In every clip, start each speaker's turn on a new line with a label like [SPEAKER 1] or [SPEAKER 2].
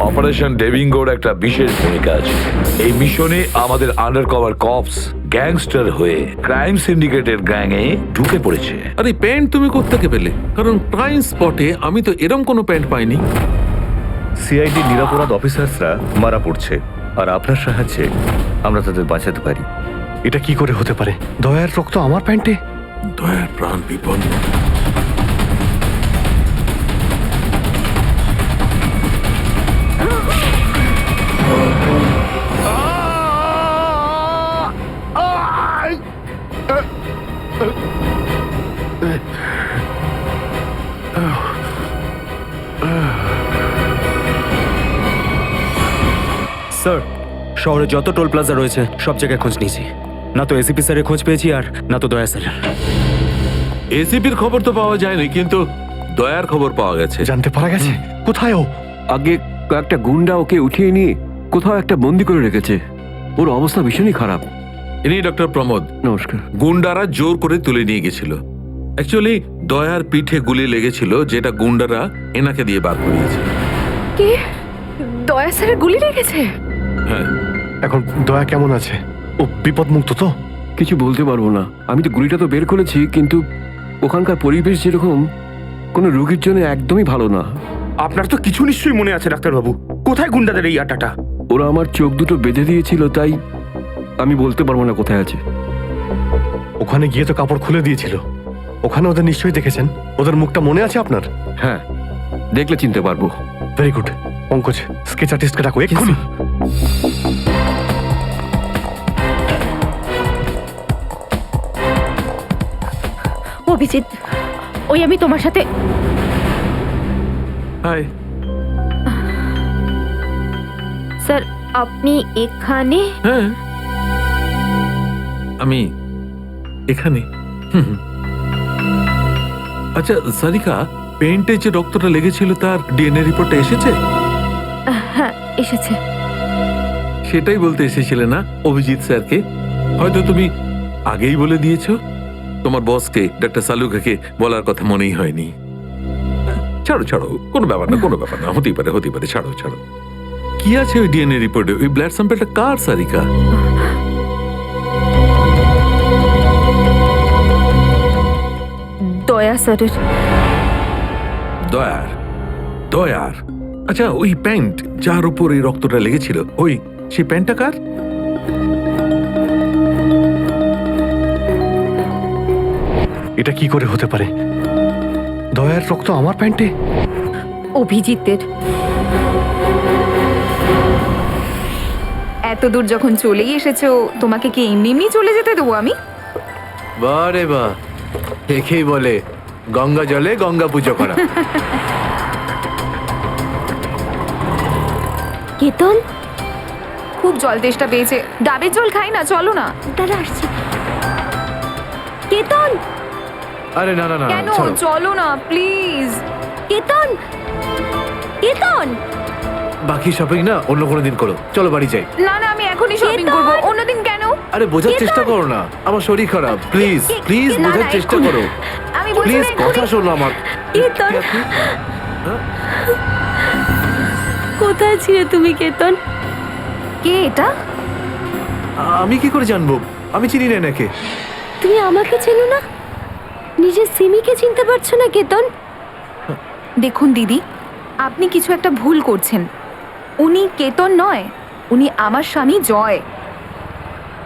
[SPEAKER 1] Operation ডেভিঙ্গোর একটা বিশেষ ভূমিকা আছে। এই মিশনে আমাদের আন্ডারকভার কপস গ্যাংস্টার হয়ে ক্রাইম সিন্ডিকেটের গ্যাংয়ে ঢুকে পড়েছে।
[SPEAKER 2] আরে প্যান্ট তুমি কোত্থেকে পেলে? কারণ ক্রাইম স্পটে আমি তো এরম কোনো প্যান্ট পাইনি।
[SPEAKER 3] সিআইডি নিরাপরাধ অফিসার্সরা মারা পড়ছে, আর আপনার সাহায্যে আমরা তাদের বাঁচাতে পারি। এটা কি করে হতে পারে? দয়ার রক্ত আমার প্যান্টে?
[SPEAKER 2] দয়ার প্রাণ বিপন্ন।
[SPEAKER 4] স্যার, শহরে যত টোল প্লাজা রয়েছে সব জায়গায় খোঁজ নিয়েছি। না তো এসিপি স্যারের খোঁজ পেয়েছি, আর না তো দয়া স্যারের।
[SPEAKER 2] এসিপির খবর তো পাওয়া যায়নি, কিন্তু দয়ার খবর পাওয়া গেছে।
[SPEAKER 3] জানতে পারা গেছে কোথায় ও?
[SPEAKER 5] আগে কয়েকটা গুন্ডা ওকে উঠিয়ে নিয়ে কোথাও একটা বন্দি করে রেখেছে। ওর অবস্থা ভীষণই খারাপ।
[SPEAKER 2] ইনি ডক্টর প্রমোদ।
[SPEAKER 5] নমস্কার।
[SPEAKER 2] গুন্ডারা জোর করে তুলে নিয়ে গেছিল। অ্যাকচুয়ালি দয়ার পিঠে গুলি লেগেছিল, যেটা গুন্ডারা এনাকে দিয়ে বার করিয়েছে।
[SPEAKER 6] কে? দয়া স্যারের গুলি লেগেছে?
[SPEAKER 2] হ্যাঁ।
[SPEAKER 3] এখন দয়া কেমন আছে? ও বিপদমুক্ত তো?
[SPEAKER 5] কিছু বলতে পারবো না। আমি তো গুলিটা তো বের করেছি, কিন্তু ওখানকার পরিবেশ যেরকম কোনো রোগীর জন্য একদমই ভালো না।
[SPEAKER 4] আপনার তো কিছু নিশ্চয়ই মনে আছে ডাক্তারবাবু। কোথায় গুন্ডাদের এই আটাটা?
[SPEAKER 5] ওরা আমার চোখ দুটো বেঁধে দিয়েছিল, তাই আমি বলতে পারবো না কোথায় আছে।
[SPEAKER 3] ওখানে গিয়ে তো কাপড় খুলে দিয়েছিল। ওখানে ওদের নিশ্চয়ই দেখেছেন। ওদের মুখটা মনে আছে আপনার?
[SPEAKER 5] হ্যাঁ, দেখলে চিনতে পারবো।
[SPEAKER 3] Very good. পঙ্কজ, স্কেচ আর্টিস্টকে ডাকো এক্ষুনি।
[SPEAKER 6] অভিজিৎ, ওই আমি তোমার সাথে।
[SPEAKER 2] হাই।
[SPEAKER 6] স্যার, আপনি এখানে?
[SPEAKER 2] হ্যাঁ, আমি এখানে। আচ্ছা সারিকা, পেন্টে যে রক্তটা লেগেছিল তার ডিএনএ রিপোর্টটা এসেছে?
[SPEAKER 6] হ্যাঁ, এসেছে।
[SPEAKER 2] সেটাই বলতে এসেছিলে না অভিজিৎ স্যারকে? হয়তো তুমি আগেই বলে দিয়েছো। তোমার বসকে, ডক্টর সালুকাকে বলার কথা মনেই হয়নি। ছাড়ো ছাড়ো, কোনো ব্যাপার না, কোনো ব্যাপার না। হতেই পারে, হতেই পারে। ছাড়ো ছাড়ো। কি আছে ওই ডিএনএ রিপোর্টে? ওই ব্লাড স্যাম্পলটা কার সারিকা?
[SPEAKER 6] দয়া স্যারের।
[SPEAKER 2] দয়ার? দয়ার? আচ্ছা, ওই প্যান্ট যার উপর এই রক্তটা লেগেছিল, ওই সেই প্যান্টটা কার?
[SPEAKER 3] এটা কি করে হতে পারে? দয়ার রক্ত আমার প্যান্টে?
[SPEAKER 6] অভিজিতের। এত দূর যখন চলেই এসেছো, তোমাকে কি এমনি এমনি চলে যেতে দেবো আমি?
[SPEAKER 7] বারে বাহ, দেখেই বলে গঙ্গা জলে গঙ্গা পুজো করা।
[SPEAKER 6] কেতন, খুব জল তেষ্টা পেয়েছে। ডাবের জল খাই না, চলো না। দাদা আসছি। কেতন,
[SPEAKER 7] আরে না না না,
[SPEAKER 6] কেন?
[SPEAKER 7] ছাড়ো।
[SPEAKER 6] চলো না প্লিজ। কেতন, কেতন।
[SPEAKER 7] বাকি শপিং না অন্য কোনো দিন করো, চলো বাড়ি যাই।
[SPEAKER 6] না না, আমি এখনই শপিং করবো। অন্যদিন কেন?
[SPEAKER 7] আরে বোঝার চেষ্টা করো না, আমার শরীর খারাপ। প্লিজ প্লিজ
[SPEAKER 6] না,
[SPEAKER 7] বোঝার
[SPEAKER 6] না,
[SPEAKER 7] চেষ্টা
[SPEAKER 6] এক্ষুনি।
[SPEAKER 7] করো।
[SPEAKER 6] আমি বলছি
[SPEAKER 7] প্লিজ
[SPEAKER 6] না,
[SPEAKER 7] কথা
[SPEAKER 6] এক্ষুনি।
[SPEAKER 7] শোনো আমার।
[SPEAKER 6] কেতন,
[SPEAKER 7] কি আপনি?
[SPEAKER 6] কোথায় ছিলে তুমি কেতন? কে এটা?
[SPEAKER 7] আমি কি করে জানবো? আমি চিনি না এনাকে।
[SPEAKER 6] তুমি আমাকে চেনো না? নিজের সিমিকে চিনতে পারছো না কেতন? দেখুন দিদি, আপনি কিছু একটা ভুল করছেন। উনি কেতন নয়, উনি আমার স্বামী জয়।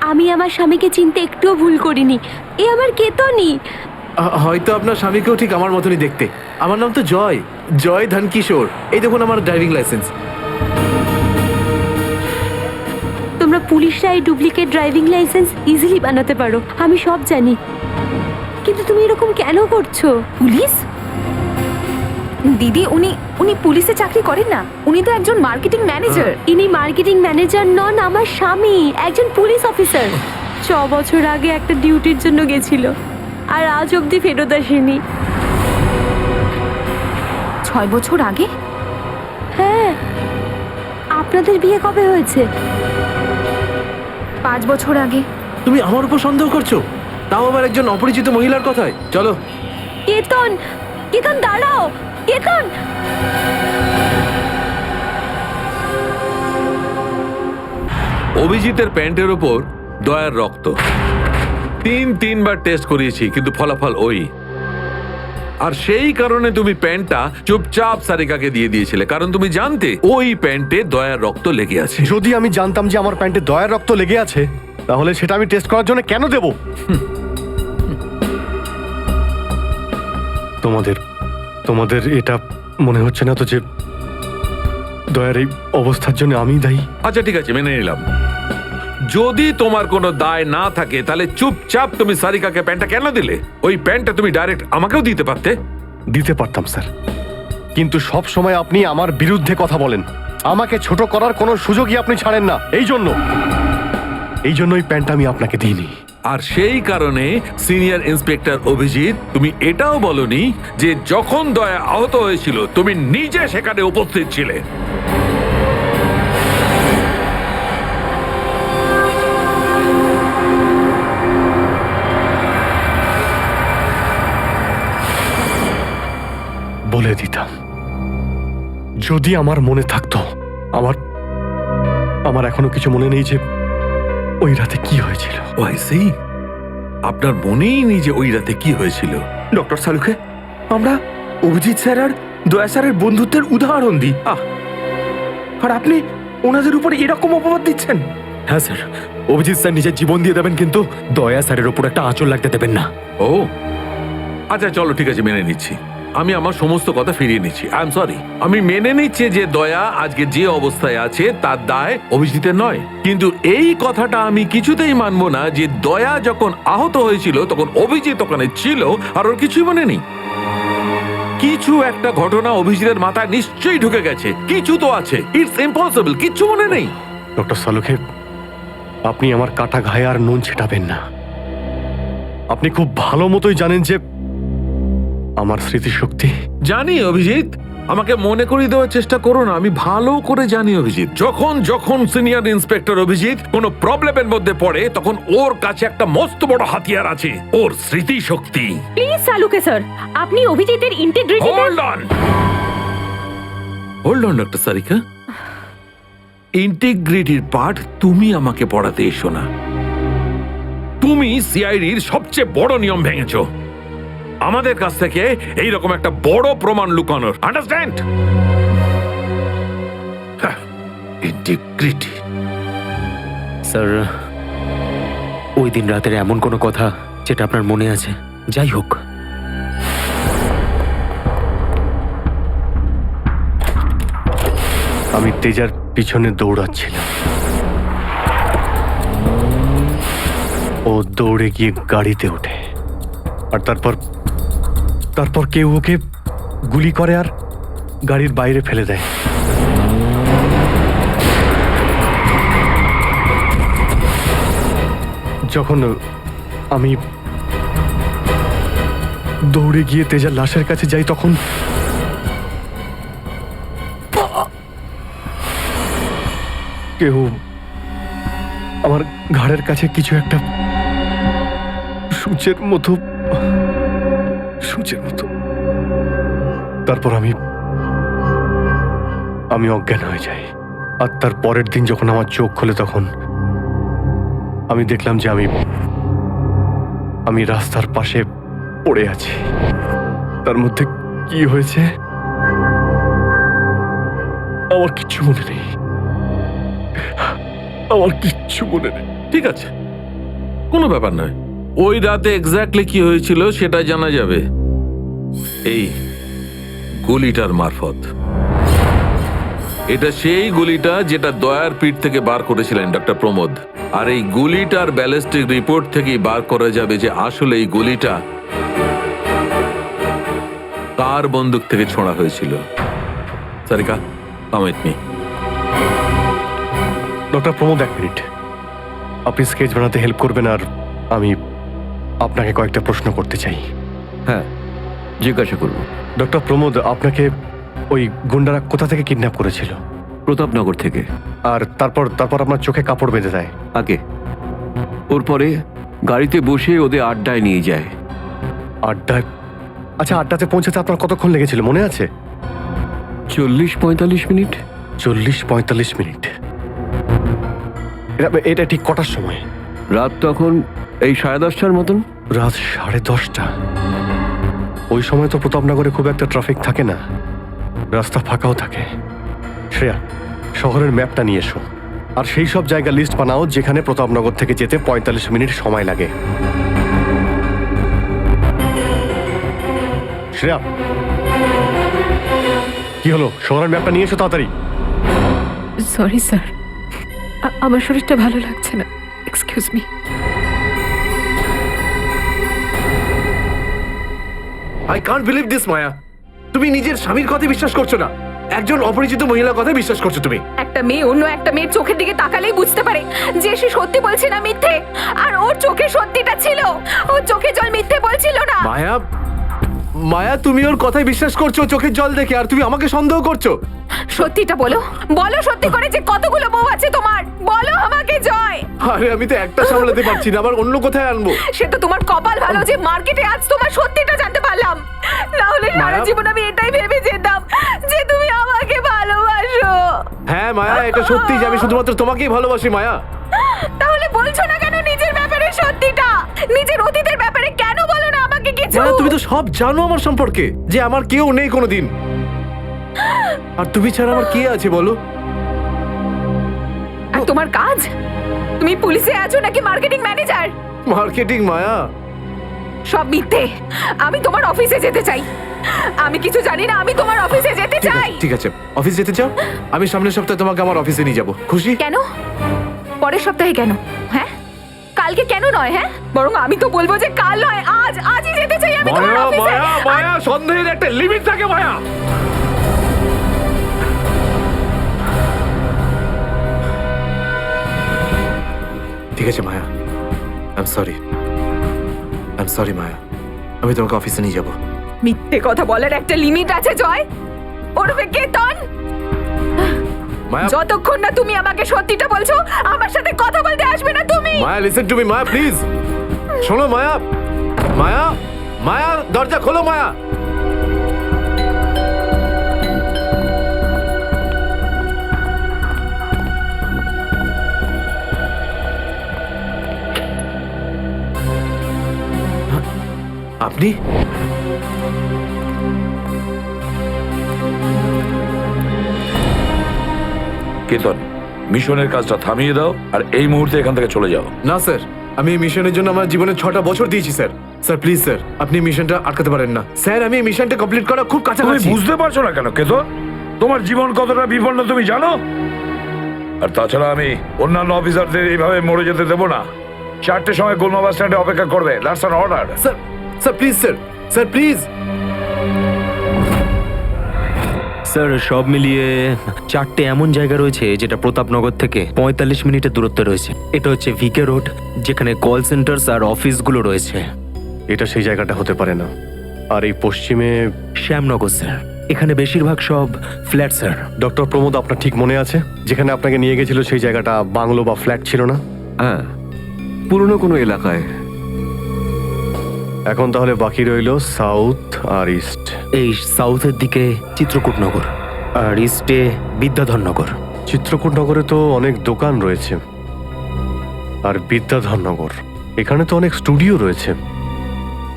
[SPEAKER 6] আমি আমার স্বামীকে চিনতে একটুও ভুল করিনি। এ আমার কেতনই।
[SPEAKER 7] হয়তো আপনার স্বামীকেও ঠিক আমার মতনই দেখতে। আমার নাম তো জয়, জয় ধনকিশোর। এই দেখুন আমার ড্রাইভিং লাইসেন্স।
[SPEAKER 6] তোমরা পুলিশরা এই ডুপ্লিকেট ড্রাইভিং লাইসেন্স ইজিলি বানাতে পারো, আমি সব জানি। কিন্তু তুমি এরকম কেন করছো? পুলিশ? দিদি, উনি উনি পুলিশে চাকরি করেন না। উনি তো একজন মার্কেটিং ম্যানেজার। ইনি মার্কেটিং ম্যানেজার নন, আমার স্বামী একজন পুলিশ অফিসার। 6 বছর আগে একটা ডিউটির জন্য গেছিল, আর আজ অবধি ফেরত আসেনি। 6 বছর আগে? হ্যাঁ। আপনাদের বিয়ে কবে হয়েছে? 5 বছর আগে।
[SPEAKER 7] তুমি আমার উপর সন্দেহ করছো, তাও আবার একজন অপরিচিত মহিলার কথায়। চলো।
[SPEAKER 6] কেতন, কেতন দাঁড়াও, কেতন।
[SPEAKER 2] অভিজিতের প্যান্টের ওপর দয়ার রক্ত। তিনবার টেস্ট করিয়েছি কিন্তু ফলাফল ওই। আর সেই কারণে তুমি প্যান্টটা চুপচাপ সারিকাকে দিয়ে দিয়েছিলে, কারণ তুমি জানতে ওই প্যান্টে দয়ার রক্ত লেগে আছে।
[SPEAKER 3] যদি আমি জানতাম যে আমার প্যান্টে দয়ার রক্ত লেগে আছে, তাহলে সেটা আমি টেস্ট করার জন্য কেন দেব? তোমাদের এটা মনে হচ্ছে না তো যে দয়ার এই অবস্থার জন্য আমি দায়ী?
[SPEAKER 2] আচ্ছা ঠিক আছে, মেনে নিলাম। যদি তোমার কোনো দায় না থাকে তাহলে চুপচাপ তুমি সারিকাকে প্যান্টটা কেন দিলে? ওই প্যান্টটা তুমি ডাইরেক্ট আমাকেও দিতে পারতে।
[SPEAKER 3] দিতে পারতাম স্যার, কিন্তু সব সময় আপনি আমার বিরুদ্ধে কথা বলেন। আমাকে ছোট করার কোনো সুযোগই আপনি ছাড়েন না। এই জন্য ওই প্যান্টটা আমি আপনাকে দিইনি।
[SPEAKER 2] আর সেই কারণে সিনিয়র ইন্সপেক্টর অভিজিৎ, তুমি এটাও বলনি যে যখন দয়া আহত হয়েছিল তুমি নিজে সেখানে উপস্থিত ছিলে।
[SPEAKER 3] বলে দিতাম যদি আমার মনে থাকতো। আমার এখনো কিছু মনে নেই যে ওই রাতে কি হয়েছিল।
[SPEAKER 2] ওয়াইসি, আপনার মনেই নেই যে ওই রাতে কি হয়েছিল?
[SPEAKER 4] ডক্টর সালুকে, আমরা অভিজিৎ স্যার আর দয়া স্যারের বন্ধুত্বের উদাহরণ দিই, আর আপনি ওনাদের উপরে এরকম অপবাদ দিচ্ছেন? হ্যাঁ স্যার, অভিজিৎ স্যার নিজের জীবন দিয়ে দেবেন, কিন্তু দয়া স্যারের উপর একটা আঁচল লাগতে দেবেন না।
[SPEAKER 2] ও আচ্ছা, চলো ঠিক আছে, মেনে নিচ্ছি। আমি আমার সমস্ত কথা ফিরিয়ে নিচ্ছি। I am sorry. আমি মেনে নিচ্ছি যে দয়া আজকে যে অবস্থায় আছে তার দায় অভিজিতের নয়, কিন্তু এই কথাটা আমি কিছুতেই মানবো না যে দয়া যখন আহত হয়েছিল তখন অভিজিৎ ওখানে ছিল আর ওর কিছুই মনে নেই। কিছু একটা ঘটনা অভিজিতের মাথায় নিশ্চয়ই ঢুকে গেছে। কিছু তো আছে, ইটস ইম্পসিবল কিচ্ছু মনে নেই।
[SPEAKER 3] ডক্টর সালুকে, আপনি আমার কাটা ঘায়ে আর নুন ছেটাবেন না। আপনি খুব ভালো মতোই জানেন যে আমার স্মৃতিশক্তি।
[SPEAKER 2] জানি অভিজিৎ, আমাকে মনে করিয়ে দেওয়ার চেষ্টা করো না। আমি ভালো করে জানি অভিজিৎ, যখন সিনিয়র ইন্সপেক্টর অভিজিৎ কোনো প্রবলেমের মধ্যে পড়ে তখন ওর কাছে একটা মস্ত বড় হাতিয়ার আছে, ওর স্মৃতিশক্তি।
[SPEAKER 8] প্লিজ সালুকে স্যার, আপনি অভিজিতের integrity
[SPEAKER 2] hold on doctor Sarika. ইন্টিগ্রিটির পার্ট তুমি আমাকে পড়াতে এসো না। তুমি সিআইডির সবচেয়ে বড় নিয়ম ভেঙেছো, আমাদের কাছ থেকে এইরকম একটা বড় প্রমাণ লুকানোর। আন্ডারস্ট্যান্ড? ইন্টিগ্রিটি।
[SPEAKER 4] স্যার, ওই দিন রাতের এমন কোনো কথা যেটা আপনার মনে আছে? যাই হোক,
[SPEAKER 3] আমি তেজার পিছনে দৌড়াচ্ছিলাম। ও দৌড়ে গিয়ে গাড়িতে ওঠে, আর তারপর কেউ ওকে গুলি করে আর গাড়ির বাইরে ফেলে দেয়। যখন আমি দৌড়ে গিয়ে তেজার লাশের কাছে যাই তখন কেউ আমার ঘাড়ের কাছে কিছু একটা সূচের মতো তারপর আমি অজ্ঞান হয়ে যাই। আর তার পরের দিন যখন আমার চোখ খোলে তখন আমি দেখলাম যে আমি রাস্তার পাশে পড়ে আছি। তার মধ্যে কি হয়েছে আমার কিচ্ছু মনে নেই।
[SPEAKER 2] ঠিক আছে, কোনো ব্যাপার নয়। ওই রাতে এক্স্যাক্টলি কি হয়েছিল সেটা জানা যাবে এই গুলিটার মারফত। এটা সেই গুলিটা যেটা দয়ার পিঠ থেকে বার করেছিলেন ডক্টর প্রমোদ। আর এই গুলিটার ব্যালিস্টিক রিপোর্ট থেকেই বার করা যাবে যে আসলে এই গুলিটা কার বন্দুক থেকে ছোঁড়া হয়েছিল। Sarika, come with me.
[SPEAKER 3] Doctor Pramod, এক মিনিট। আপনি স্কেচ বানাতে হেল্প করবেন, আর আমি আপনাকে কয়েকটা প্রশ্ন করতে চাই।
[SPEAKER 5] হ্যাঁ, জিজ্ঞাসা করব।
[SPEAKER 3] ডক্টর প্রমোদ, আপনাকে ওই গুন্ডারা কোথা থেকে কিডন্যাপ করেছিল?
[SPEAKER 5] প্রতাপনগর থেকে।
[SPEAKER 3] আর তারপর আপনার চোখে কাপড় বেঁধে দেয়?
[SPEAKER 5] আগে ওর পরে গাড়িতে বসে ওদের আড্ডায় নিয়ে যায়।
[SPEAKER 3] আড্ডায়? আচ্ছা, আড্ডাতে পৌঁছাতে আপনার কতক্ষণ লেগেছিল মনে আছে?
[SPEAKER 5] 40-45 মিনিট।
[SPEAKER 3] 40-45 মিনিট। এটা ঠিক কটার সময়?
[SPEAKER 5] রাত তখন এই 10:30টার মতন।
[SPEAKER 3] রাত 10:30টা। ওই সময় তো প্রতাপনগরে খুব একটা ট্রাফিক থাকে না, রাস্তা ফাঁকাও থাকে। শ্রেয়া, শহরের ম্যাপটা নিয়ে এসো, আর সেই সব জায়গা লিস্ট বানাও যেখানে প্রতাপনগর থেকে যেতে 45 মিনিট সময় লাগে। শ্রেয়া, কি হলো? শহরের ম্যাপটা নিয়ে এসো তাড়াতাড়ি।
[SPEAKER 8] সরি স্যার, আমার শরীরটা ভালো লাগছে না, excuse me.
[SPEAKER 7] I can't believe this Maya, তুমি নিজের স্বামীর কথা বিশ্বাস করছো না, একজন অপরিচিত মহিলার কথা বিশ্বাস করছো তুমি।
[SPEAKER 6] একটা মেয়ে অন্য একটা মেয়ের চোখের দিকে তাকালেই বুঝতে পারে যে সে সত্যি বলছে না মিথ্যে, আর ওর চোখে সত্যিটা ছিল, ওর চোখে জল মিথ্যে বলছিল না।
[SPEAKER 7] মায়া, মায়া তুমি ওর কথায় বিশ্বাস করছো চোখের জল দেখে, আর তুমি আমাকে সন্দেহ করছো।
[SPEAKER 6] সত্যিটা বলো, বলো সত্যি করে যে কতগুলো বউ আছে তোমার, বলো আমাকে জয়।
[SPEAKER 7] আরে আমি তো একটা সামলাতে পারছি না, আবার অন্য কোথায় আনবো?
[SPEAKER 6] সে তো তোমার কপাল ভালো যে মার্কেটে আজ তোমার সত্যিটা জানতে পারলাম, না হলে সারা
[SPEAKER 7] মায়া-
[SPEAKER 6] জীবন আমি এটাই ভেবে যেতাম যে তুমি আমাকে ভালোবাসো।
[SPEAKER 7] হ্যাঁ মায়া, এটা সত্যি যে আমি শুধুমাত্র তোমাকেই ভালোবাসি মায়া।
[SPEAKER 6] তাহলে বলছো না কেন নিজের ব্যাপারে সত্যিটা, নিজের অতীতের ব্যাপারে কেন বলো না আমাকে কিছু?
[SPEAKER 7] মায়া, তুমি তো সব জানো আমার সম্পর্কে, যে আমার কেউ নেই কোনোদিন, আর তুমি ছাড়া আমার কে আছে বলো?
[SPEAKER 6] আর তোমার কাজ, তুমি পুলিশে আছো নাকি মার্কেটিং ম্যানেজার?
[SPEAKER 7] মার্কেটিং মায়া।
[SPEAKER 6] সব মিথ্যে। আমি তোমার অফিসে যেতে চাই, আমি কিছু জানি না, আমি তোমার অফিসে যেতে
[SPEAKER 7] ঠিক
[SPEAKER 6] চাই।
[SPEAKER 7] আছে, ঠিক আছে, অফিস যেতে চাও? আমি সামনের সপ্তাহে তোমাকে আমার অফিসে নিয়ে যাবো, খুশি?
[SPEAKER 6] কেন পরের সপ্তাহে কেন? হ্যাঁ কালকে কেন নয়? হ্যাঁ বরং আমি তো বলবো যে কাল নয়, আজ, আজই যেতে চাই আমি তোমার
[SPEAKER 1] মায়া
[SPEAKER 6] অফিসে।
[SPEAKER 1] মায়া মায়া, সন্দেহের একটা লিমিট থাকে মায়া।
[SPEAKER 7] ঠিক আছে মায়া, আই এম সরি মায়া, আমি তোমাকে অফিসে নিয়ে যাবো।
[SPEAKER 6] মিথ্যে কথা বলার একটা লিমিট আছে জয়, ওরফে কেতন।
[SPEAKER 7] মায়া,
[SPEAKER 6] যতক্ষণ না তুমি আমাকে সত্যিটা বলছো আমার সাথে কথা বলতে আসবে না তুমি।
[SPEAKER 7] Maya listen to me Maya, please শোনো মায়া। মায়া, মায়া দরজা খোলো মায়া। আপনি?
[SPEAKER 1] কেতন, মিশনের কাজটা থামিয়ে দাও আর এই মুহূর্তে এখান থেকে চলে যাও।
[SPEAKER 7] না স্যার, আমি এই মিশনের জন্য আমার জীবনে 6টা বছর দিয়েছি স্যার। স্যার প্লিজ স্যার, আপনি মিশনটা আটকাতে পারেন না স্যার, আমি এই মিশনটা কমপ্লিট করা খুব
[SPEAKER 1] তুমি
[SPEAKER 7] কাছাকাছি।
[SPEAKER 1] বুঝতে পারছো না কেন কেতন? তোমার জীবন কতটা বিপন্ন তুমি জানো? আর তাছাড়া আমি অন্যান্য অফিসারদের এইভাবে মরে যেতে দেবো না। 4টের সময় গোলমা বাস স্ট্যান্ডে অপেক্ষা করবে, that's an order.
[SPEAKER 7] Sir, sir please sir, sir please.
[SPEAKER 4] Sir সব মিলিয়ে 4টে এমন জায়গা রয়েছে যেটা প্রতাপনগর থেকে 45 মিনিটের দূরত্বে রয়েছে। এটা হচ্ছে ভিকে রোড, যেখানে কল সেন্টার্স আর অফিসগুলো রয়েছে।
[SPEAKER 3] এটা সেই জায়গাটা হতে পারে না। আর এই পশ্চিমে
[SPEAKER 4] শ্যামনগর স্যার, এখানে বেশিরভাগ সব ফ্ল্যাট স্যার।
[SPEAKER 3] ডক্টর প্রমোদ, আপনার ঠিক মনে আছে যেখানে আপনাকে নিয়ে গেছিল সেই জায়গাটা বাংলো বা ফ্ল্যাট ছিল না?
[SPEAKER 5] হ্যাঁ, পুরনো কোনো এলাকায়।
[SPEAKER 3] এখন তাহলে বাকি রইল সাউথ আর ইস্ট।
[SPEAKER 4] এই সাউথের দিকে চিত্রকূটনগর, আর ইস্টে বিদ্যাধরনগর।
[SPEAKER 3] চিত্রকূটনগরে তো অনেক দোকান রয়েছে, আর বিদ্যাধরনগর এখানে তো অনেক স্টুডিও রয়েছে,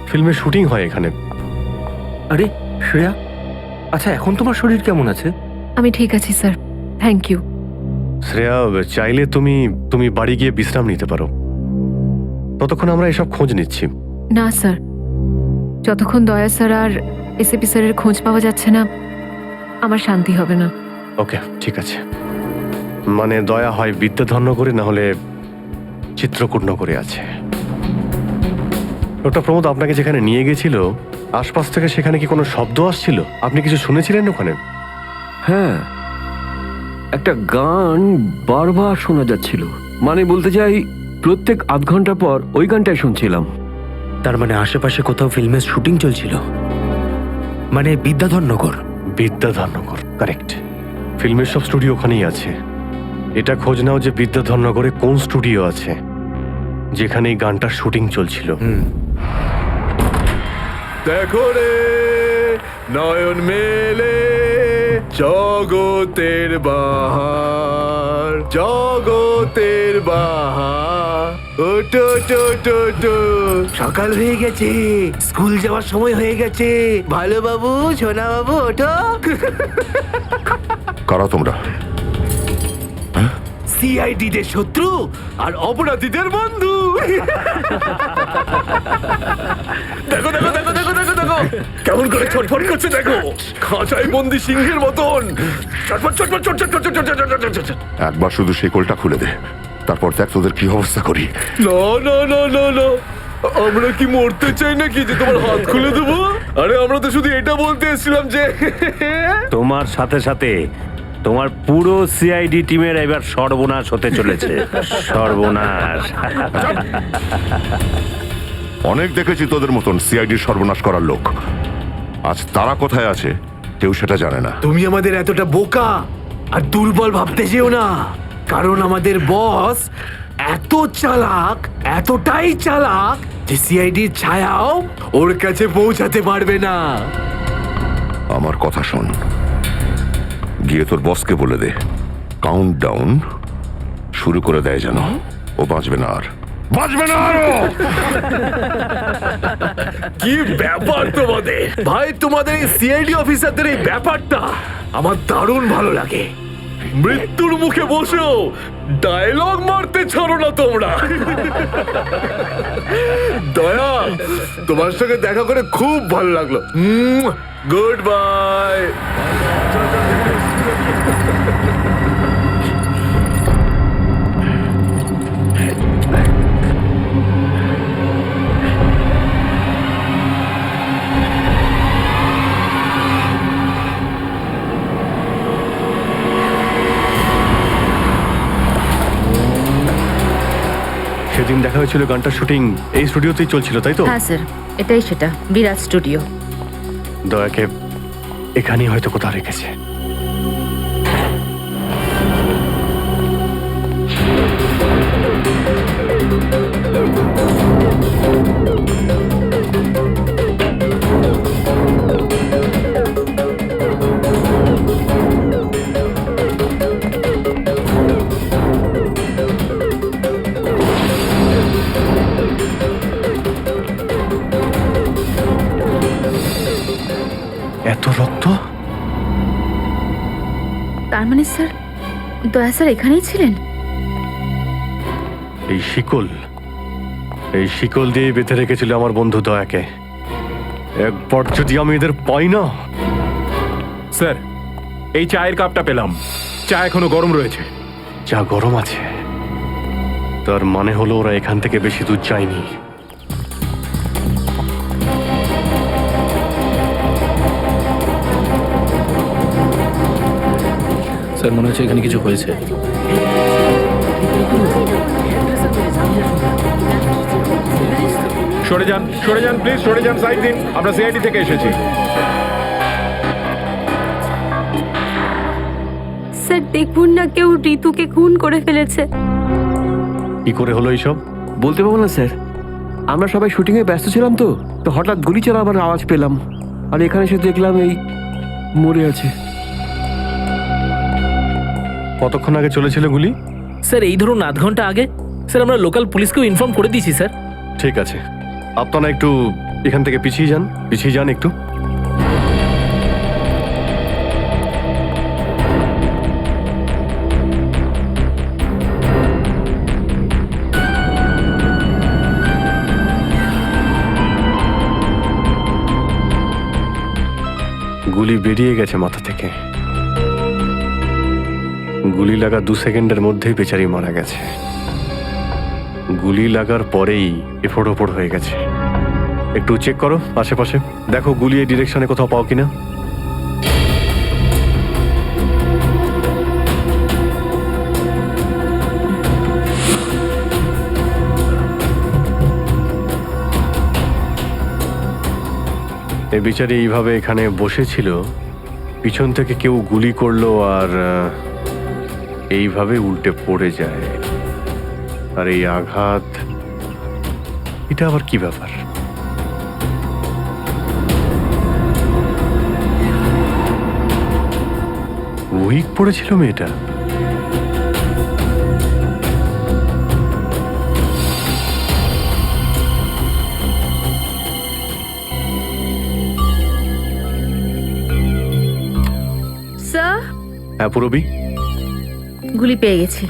[SPEAKER 3] ফিল্মের শুটিং হয় এখানে।
[SPEAKER 4] আরে শ্রেয়া, আচ্ছা এখন তোমার শরীর কেমন আছে?
[SPEAKER 8] আমি ঠিক আছি স্যার, থ্যাংক ইউ।
[SPEAKER 3] শ্রেয়া, চাইলে তুমি বাড়ি গিয়ে বিশ্রাম নিতে পারো, ততক্ষণ আমরা এসব খোঁজ নিচ্ছি।
[SPEAKER 8] না স্যার, যতক্ষণ দয়া স্যার আর এসিপি স্যারের খোঁজ পাওয়া যাচ্ছে না আমার শান্তি হবে না।
[SPEAKER 3] ওকে, ঠিক আছে। মানে দয়া হয় বিদ্যাধরনগরে, না হলে চিত্রকূটনগরে আছে। ডক্টর প্রমোদ, আপনাকে যেখানে নিয়ে গেছিল আশপাশ থেকে সেখানে কি কোনো শব্দ আসছিল? আপনি কিছু শুনেছিলেন ওখানে?
[SPEAKER 5] হ্যাঁ, একটা গান বারবার শোনা যাচ্ছিল। মানে বলতে চাই, প্রত্যেক আধ ঘন্টা পর ওই গানটাই শুনছিলাম।
[SPEAKER 4] তার মানে আশেপাশে কোথাও ফিল্মের শুটিং চলছিল, মানে বিদ্যাধরনগর।
[SPEAKER 3] বিদ্যাধরনগর, কারেক্ট। ফিল্মের সব স্টুডিও ওখানেই আছে। এটা খোঁজ নাও যে বিদ্যাধরনগরে কোন স্টুডিও আছে যেখানে এই গানটার শুটিং চলছিল।
[SPEAKER 7] দেখো রে নয়ন মেলে জগতের বাহার, জগতের বাহার, ওটো টো টো টো। সকাল হয়ে গেছে, স্কুল যাওয়ার সময় হয়ে গেছে। ভালো বাবু, সোনা বাবু, ওঠো।
[SPEAKER 9] কারা তোমরা?
[SPEAKER 7] সিআইডি দের শত্রু আর অপরাধীদের বন্ধু। দেখো দেখো দেখো দেখো দেখো দেখো কেমন করে ছটফট করছে, দেখো খাঁচায় বন্দি সিংহের মতন ছটফট ছটফট ছটফট ছটফট ছটফট ছটফট।
[SPEAKER 9] একবার শুধু শেকলটা খুলে দে, তারপর দেখ তোদের কি অবস্থা করি।
[SPEAKER 7] না না না না না, আমরা কি মরতে চাই নাকি যে তোমার হাত খুলে দেবো? আরে আমরা তো শুধু এটা বলতে এসেছিলাম যে
[SPEAKER 10] তোমার সাথে সাথে তোমার পুরো সিআইডি টিমের এবার সর্বনাশ হতে চলেছে। সর্বনাশ।
[SPEAKER 9] অনেক দেখেছি তোদের মতন সিআইডির সর্বনাশ করার লোক। আজ তারা কোথায় আছে কেউ সেটা জানে না।
[SPEAKER 7] তুমি আমাদের এতটা বোকা আর দুর্বল ভাবতে যেও না, কারণ আমাদের বস এত চালাক, এতটাই চালাক যে সিআইডির ছায়াও ওর কাছে পৌঁছাতে পারবে না।
[SPEAKER 9] আমার কথা শোন, গিয়ে তোর বসকে বলে দে কাউন্ট ডাউন শুরু করে দেয় যেন ও বাঁচবে না আর, বাঁচবে না আরো।
[SPEAKER 7] কি ব্যাপার তোমাদের ভাই, তোমাদের এই সিআইডি অফিসারদের এই ব্যাপারটা আমার দারুণ ভালো লাগে। মৃত্যুর মুখে বসেও ডায়লগ মারতে ছাড়ো না তোমরা। দয়া, তোমার সঙ্গে দেখা করে খুব ভালো লাগলো। Good bye.
[SPEAKER 3] সেদিন দেখা হয়েছিল গানটার শুটিং এই স্টুডিওতেই চলছিল, তাই তো?
[SPEAKER 8] হ্যাঁ স্যার, এটাই সেটা, বিরাট স্টুডিও।
[SPEAKER 3] দয়াকে এখানেই হয়তো কোথাও রেখেছে। এত রক্ত?
[SPEAKER 8] তার মানে স্যার, দয়া স্যার এখানেই ছিলেন?
[SPEAKER 3] এই শিকল দিয়ে বেঁধে রেখেছিল আমার বন্ধু দয়াকে। একবার যদি আমি এদের পাই না।
[SPEAKER 4] স্যার, এই চায়ের কাপটা পেলাম, চা এখনো গরম রয়েছে।
[SPEAKER 3] যা গরম আছে তার মানে হলো ওরা এখান থেকে বেশি দূর যায়নি।
[SPEAKER 4] স্যার, মনে হচ্ছে এখানে কিছু হয়েছে। সরে যান, সরে যান প্লিজ, সরে যান, সাইড দিন। আমরা সিআইডি থেকে এসেছি।
[SPEAKER 6] স্যার দেখুন না, কেউ ঋতুকে খুন করে ফেলেছে।
[SPEAKER 3] কি করে হলো এইসব?
[SPEAKER 5] বলতে পারবো না স্যার, আমরা সবাই শুটিং এ ব্যস্ত ছিলাম তো তো হঠাৎ গুলি চালাবার আওয়াজ পেলাম, আর এখানে এসে দেখলাম এই মরে আছে।
[SPEAKER 3] কতক্ষণ আগে চলেছিল গুলি?
[SPEAKER 11] স্যার এই ধরুন আধ ঘন্টা আগে। স্যার আমরা লোকাল পুলিশকেও ইনফর্ম করে দিয়েছি স্যার।
[SPEAKER 3] ঠিক আছে, আপনারা একটু এখান থেকে পিছিয়ে যান একটু। গুলি বেরিয়ে গেছে মাথা থেকে। গুলি লাগা 2 সেকেন্ডের মধ্যেই বেচারি মারা গেছে। গুলি লাগার পরেই এফোড় ওপড় হয়ে গেছে। একটু চেক করো আশেপাশে, দেখো গুলি এই ডিরেকশনে কোথাও পাও কিনা। এই বিচারি এইভাবে এখানে বসেছিল, পিছন থেকে কেউ গুলি করলো আর এইভাবে উল্টে পড়ে যায়। আর এই আঘাত, এটা আবার কি ব্যাপার? উইক পড়েছিল মেয়েটা।
[SPEAKER 8] স্যার,
[SPEAKER 3] হ্যাঁ পুরবি,
[SPEAKER 8] গুলি পেয়ে গেছি।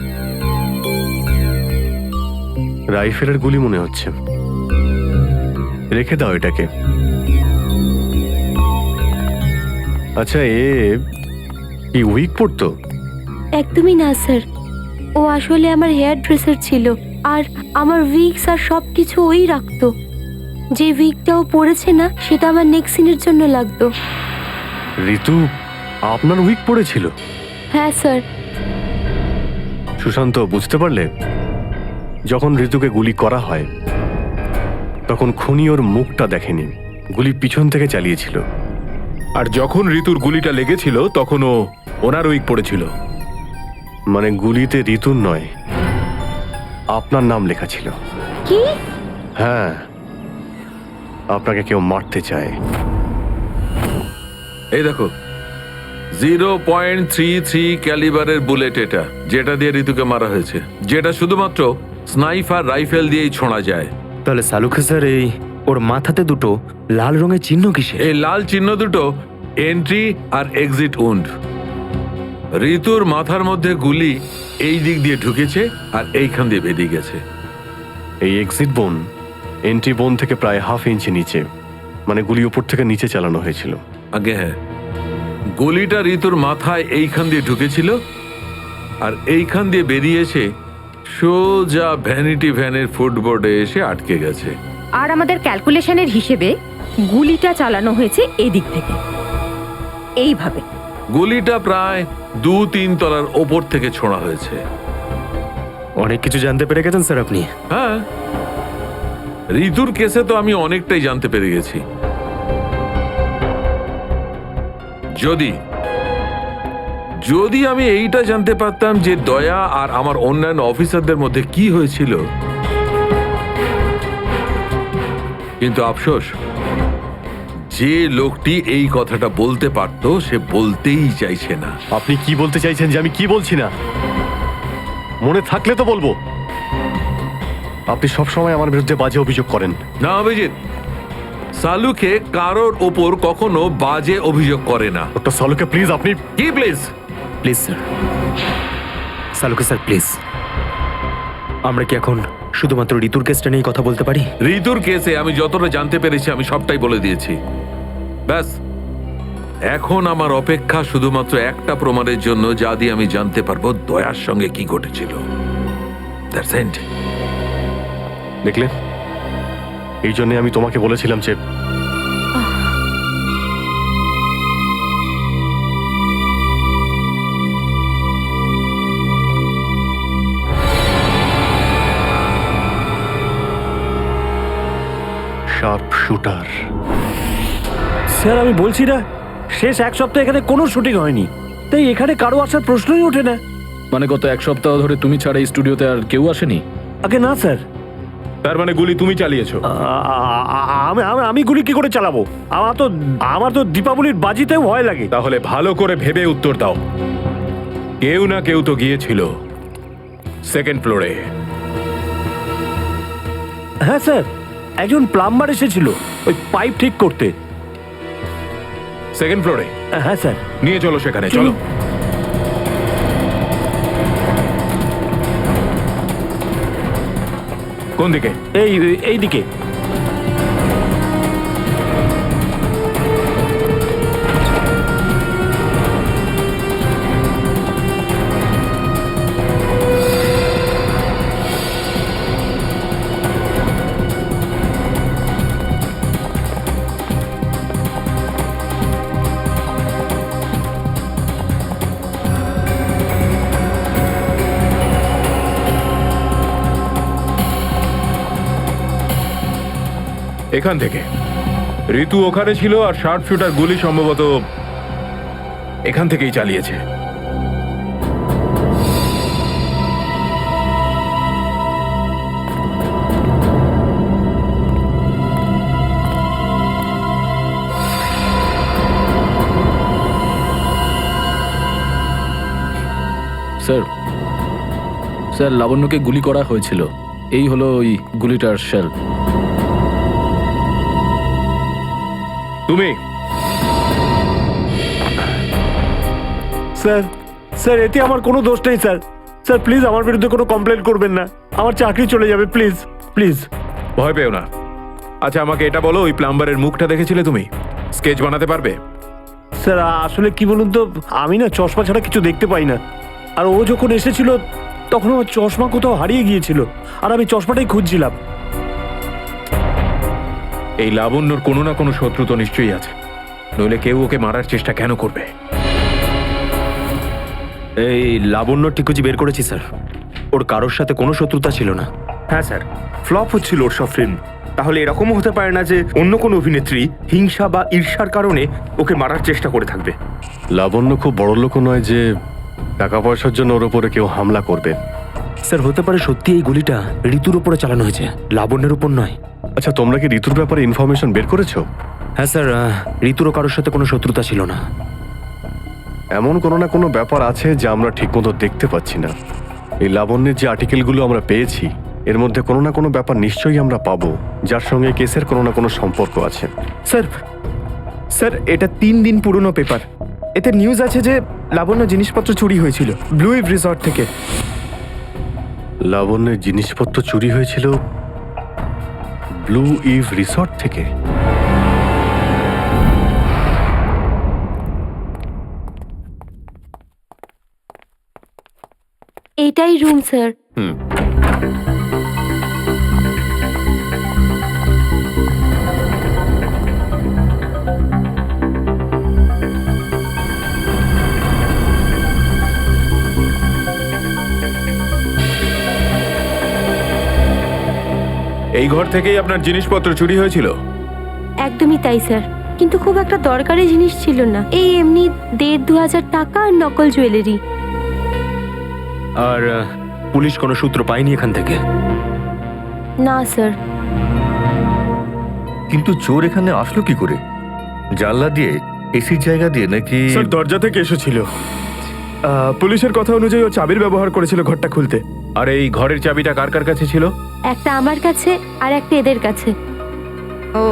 [SPEAKER 3] রাইফেলের গুলি মনে হচ্ছে। রেখে দাও এটাকে। আচ্ছা, কি উইক পড়তো?
[SPEAKER 6] একদমই না স্যার, ও আসলে আমার হেয়ার ড্রেসার ছিল, আর আমার উইগস আর সব কিছু ওই রাখতো। যে উইগটা ও পরেছে না, সেটা আমার নেক্সট সিনের জন্য লাগতো।
[SPEAKER 3] ঋতু আপনার উইক পড়েছিল?
[SPEAKER 6] হ্যাঁ স্যার।
[SPEAKER 3] সুশান্ত, বুঝতে পারলে? যখন ঋতুকে গুলি করা হয় তখন খুনি ওর মুখটা দেখেনি, গুলি পিছন থেকে চালিয়েছিল।
[SPEAKER 4] আর যখন ঋতুর গুলিটা লেগেছিল তখন ও ওনার উইক পড়েছিল।
[SPEAKER 3] মানে গুলিতে ঋতুর নয়, আপনার নাম লেখা ছিল।
[SPEAKER 6] কি?
[SPEAKER 3] হ্যাঁ, আপনাকে কেউ মারতে চায়।
[SPEAKER 2] এই দেখো, 0.33 ক্যালিবারের বুলেট এটা, যেটা দিয়ে ঋতুকে মারা হয়েছে, যেটা শুধুমাত্র স্নাইপার রাইফেল দিয়েই ছোঁড়া যায়।
[SPEAKER 4] তাহলে সালুখে স্যার, এই ওর মাথাতে দুটো লাল রঙের চিহ্ন কিসে?
[SPEAKER 2] এই লাল চিহ্ন দুটো এন্ট্রি আর এক্সিট উন্ড। ঋতুর মাথার মধ্যে গুলি এই দিক দিয়ে ঢুকেছে আর এইখান দিয়ে বেরিয়ে গেছে।
[SPEAKER 3] এই এক্সিট বোন এন্ট্রি বোন থেকে প্রায় হাফ ইঞ্চি নিচে, মানে গুলি উপর থেকে নিচে চালানো হয়েছিল।
[SPEAKER 2] আগে হ্যাঁ, গুলিটা ঋতুর মাথায় এইখান দিয়ে ঢুকেছিল আর এইখান দিয়ে বেরিয়ে এসে সোজা ভ্যানিটি ভ্যানের ফুটবোর্ডে এসে আটকে গেছে।
[SPEAKER 8] আর আমাদের ক্যালকুলেশনের হিসেবে গুলিটা চালানো হয়েছে এদিক থেকে, এইভাবে।
[SPEAKER 2] গুলিটা প্রায় 2-3 তলার ওপর থেকে ছোঁড়া হয়েছে।
[SPEAKER 4] অনেক কিছু জানতে পেরে গেছেন স্যার আপনি।
[SPEAKER 2] হ্যাঁ, ঋতুর কেসে তো আমি অনেকটাই জানতে পেরে গেছি। যদি আমি এইটা জানতে পারতাম যে দয়া আর আমার অন্যান্য অফিসারদের মধ্যে কি হয়েছিল, কিন্তু আফসোস, যে লোকটি এই কথাটা বলতে পারতো সে বলতেই চাইছে না।
[SPEAKER 3] আপনি কি বলতে চাইছেন যে আমি কি বলছি না? মনে থাকলে তো বলবো। আপনি সবসময় আমার বিরুদ্ধে বাজে অভিযোগ করেন।
[SPEAKER 2] না অভিজিৎ, সালুকে কারোর ওপর কখনো বাজে অভিযোগ করে না।
[SPEAKER 3] ডক্টর সালুকে প্লিজ, আপনি
[SPEAKER 2] কি please?
[SPEAKER 4] Please sir, Saluke sir please. আমরা কি এখন শুধুমাত্র ঋতুর কেসটা নিয়ে কথা বলতে পারি?
[SPEAKER 2] ঋতুর কেসে আমি যতটা জানতে পেরেছি আমি সবটাই বলে দিয়েছি। ব্যাস, এখন আমার অপেক্ষা শুধুমাত্র একটা প্রমাণের জন্য, যা দিয়ে আমি জানতে পারবো দয়ার সঙ্গে কি ঘটেছিল। That's it.
[SPEAKER 3] দেখলে, এই জন্য আমি তোমাকে বলেছিলাম যে শার্প শুটার।
[SPEAKER 10] স্যার আমি বলছি না, শেষ এক সপ্তাহ এখানে কোনো শুটিং হয়নি, তাই এখানে কারো আসার প্রশ্নই ওঠে না।
[SPEAKER 11] মানে গত এক সপ্তাহ ধরে তুমি ছাড়া এই স্টুডিওতে আর কেউ আসেনি?
[SPEAKER 10] আগে না স্যার।
[SPEAKER 4] তার মানে গুলি তুমি চালিয়েছো?
[SPEAKER 10] আমি গুলি কি করে চালাবো? আমার তো দীপাবলির বাজিতেও ভয় লাগে।
[SPEAKER 4] তাহলে ভালো করে ভেবে উত্তর দাও। কেউ না কেউ তো গিয়েছিল সেকেন্ড ফ্লোরে।
[SPEAKER 10] হ্যাঁ স্যার, একজন প্লাম্বার এসেছিল ওই পাইপ ঠিক করতে।
[SPEAKER 4] সেকেন্ড ফ্লোরে?
[SPEAKER 10] হ্যাঁ স্যার।
[SPEAKER 4] নিয়ে চলো সেখানে, চলো। কোন দিকে?
[SPEAKER 10] এই দিকে।
[SPEAKER 4] এখান থেকে। ঋতু ওখানে ছিল আর শার্প শুটার গুলি সম্ভবত এখান থেকেই চালিয়েছে।
[SPEAKER 11] স্যার স্যার লাবণ্যকে গুলি করা হয়েছিল, এই হলো ওই গুলিটার শেল।
[SPEAKER 4] তুমি
[SPEAKER 10] স্যার স্যার এতে আমার কোনো দোষ নেই স্যার। স্যার প্লিজ আমার বিরুদ্ধে কোনো কমপ্লেন করবেন না, আমার চাকরি চলে যাবে, প্লিজ প্লিজ।
[SPEAKER 4] ভয় পেও না। আচ্ছা আমাকে এটা বলো, ওই প্লাম্বারের মুখটা দেখেছিলে তুমি? স্কেচ বানাতে পারবে?
[SPEAKER 10] স্যার আসলে কি বলুন তো, আমি না চশমা ছাড়া কিছু দেখতে পাই না। আর ও যখন এসেছিল তখন আমার চশমা কোথাও হারিয়ে গিয়েছিল, আর আমি চশমাটাই খুঁজছিলাম।
[SPEAKER 4] এই লাবণ্যর কোনো না কোনো শত্রু তো নিশ্চয়ই আছে, নইলে কেউ ওকে মারার চেষ্টা কেন করবে?
[SPEAKER 12] এই লাবণ্য টিকুজি বের করেছি স্যার, ওর কারোর সাথে কোনো শত্রুতা ছিল না।
[SPEAKER 4] হ্যাঁ স্যার, ফ্লপ হচ্ছিল ওর সব ফিল্ম। তাহলে এরকমও হতে পারে না যে অন্য কোনো অভিনেত্রী হিংসা বা ঈর্ষার কারণে ওকে মারার চেষ্টা করে থাকবে।
[SPEAKER 3] লাবণ্য খুব বড় লোক নয় যে টাকা পয়সার জন্য ওর উপরে কেউ হামলা করবে।
[SPEAKER 12] স্যার হতে পারে সত্যি এই গুলিটা ঋতুর উপরে চালানো হয়েছে, লাবণ্যের উপর নয়।
[SPEAKER 3] আচ্ছা তোমরা কি ঋতুর ব্যাপারে ইনফরমেশন বের করেছো?
[SPEAKER 12] হ্যাঁ স্যার, ঋতুরও কারোর সাথে কোনো শত্রুতা ছিল না।
[SPEAKER 3] এমন কোনো না কোনো ব্যাপার আছে যা আমরা ঠিকমতো দেখতে পাচ্ছি না। এই লাবণ্যের যে আর্টিকেলগুলো আমরা পেয়েছি এর মধ্যে কোনো না কোনো ব্যাপার নিশ্চয়ই আমরা পাবো যার সঙ্গে কেসের কোনো না কোনো সম্পর্ক আছে।
[SPEAKER 4] স্যার স্যার এটা 3 দিন পুরনো পেপার। এতে নিউজ আছে যে লাবণ্য জিনিসপত্র চুরি হয়েছিল ব্লু ইভ রিসর্ট থেকে।
[SPEAKER 3] লাবণ্যের জিনিসপত্র চুরি হয়েছিল ব্লু ইভ রিসর্ট থেকে?
[SPEAKER 6] এটাই রুম স্যার।
[SPEAKER 4] এই ঘর থেকেই আপনার জিনিসপত্র চুরি হয়েছিল?
[SPEAKER 6] একদমই তাই স্যার, কিন্তু খুব একটা দরকারি জিনিস ছিল না, এই এমনি 1,500-2,000 টাকা আর নকল জুয়েলারি।
[SPEAKER 12] আর পুলিশ কোনো সূত্র পায়নি এখান থেকে?
[SPEAKER 6] না স্যার।
[SPEAKER 13] কিন্তু চোর এখানে আসলো কি করে? জানলা দিয়ে, এসির জায়গা দিয়ে নাকি?
[SPEAKER 4] স্যার দরজা থেকে এসেছিল। পুলিশের কথা অনুযায়ী ও চাবির ব্যবহার করেছিল ঘরটা খুলতে। আর এই ঘরের চাবিটা কার কার কাছে ছিল?
[SPEAKER 6] একটা আমার কাছে আর একটা এদের কাছে।
[SPEAKER 8] ও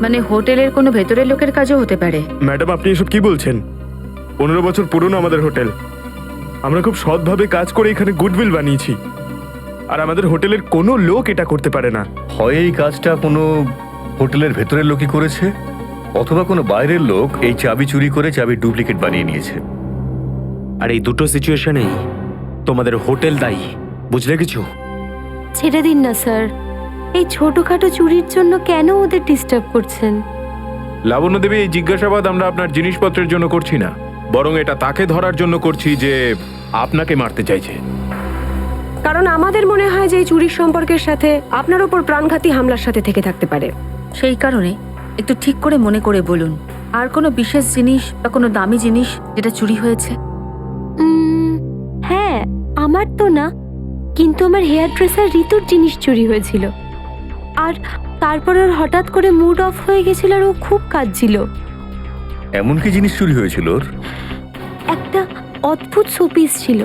[SPEAKER 8] মানে হোটেলের কোনো ভেতরের লোকের কাজও হতে পারে।
[SPEAKER 4] ম্যাডাম আপনি এসব কি বলছেন? 15 বছর পুরনো আমাদের হোটেল, আমরা খুব সৎভাবে কাজ করে এখানে গুডউইল বানিয়েছি, আর আমাদের হোটেলের কোনো লোক এটা করতে পারে না।
[SPEAKER 13] হয় এই কাজটা কোনো হোটেলের ভেতরের লোকই করেছে, অথবা কোনো বাইরের লোক এই চাবি চুরি করে চাবির ডুপ্লিকেট বানিয়ে নিয়েছে।
[SPEAKER 12] আর এই দুটো সিচুয়েশনেই তোমাদের হোটেল দায়ী, বুঝলে কিছু?
[SPEAKER 6] ছেড়ে দিন না স্যার, এই ছোটখাটো চুরির জন্য কেন ওদের ডিস্টার্ব করছেন?
[SPEAKER 4] লাবণ্য দেবী, এই জিজ্ঞাসাবাদ আমরা আপনার জিনিসপত্রের জন্য করছি না, বরং এটা তাকে ধরার জন্য করছি যে আপনাকে মারতে চাইছে।
[SPEAKER 14] কারণ আমাদের মনে হয় যে এই চুরির সম্পর্কের সাথে আপনার উপর প্রাণঘাতী হামলার সাথে থেকে থাকতে পারে।
[SPEAKER 8] সেই কারণে একটু ঠিক করে মনে করে বলুন, আর কোনো বিশেষ জিনিস বা কোনো দামি জিনিস যেটা চুরি হয়েছে?
[SPEAKER 6] হ্যাঁ, আমার তো না, কিন্তু আমার হেয়ার ড্রেসার ঋতুর জিনিস চুরি হয়েছিল। আর তারপর ওর হঠাৎ করে মুড অফ হয়ে গেছিল আর ও খুব কাঁদছিল।
[SPEAKER 13] এমন কি জিনিস চুরি হয়েছিল ওর?
[SPEAKER 6] একটা অদ্ভুত শোপিস ছিল।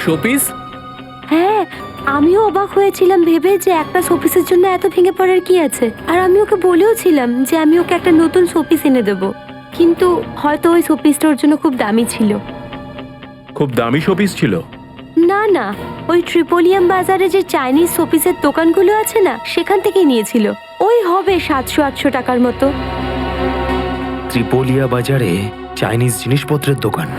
[SPEAKER 11] শোপিস?
[SPEAKER 6] হ্যাঁ, আমিও অবাক হয়েছিলাম ভেবে যে একটা শোপিসের জন্য এত ভেঙে পড়ার কি আছে। আর আমি ওকে বলেও ছিলাম যে আমি ওকে একটা নতুন শোপিস এনে দেবো, কিন্তু হয়তো ওই শোপিসটা ওর জন্য খুব দামি ছিল।
[SPEAKER 4] খুব দামি শোপিস ছিল?
[SPEAKER 6] না না, ওই ট্রিপোলিয়াম বাজারে যে চাইনিজ শোপিসের দোকানগুলো আছে না, সেখান থেকেই নিয়েছিল। ওই হবে 700-800 টাকার মতো।
[SPEAKER 12] ত্রিপোলিয়া বাজারে চাইনিজ জিনিসপত্রের দোকান?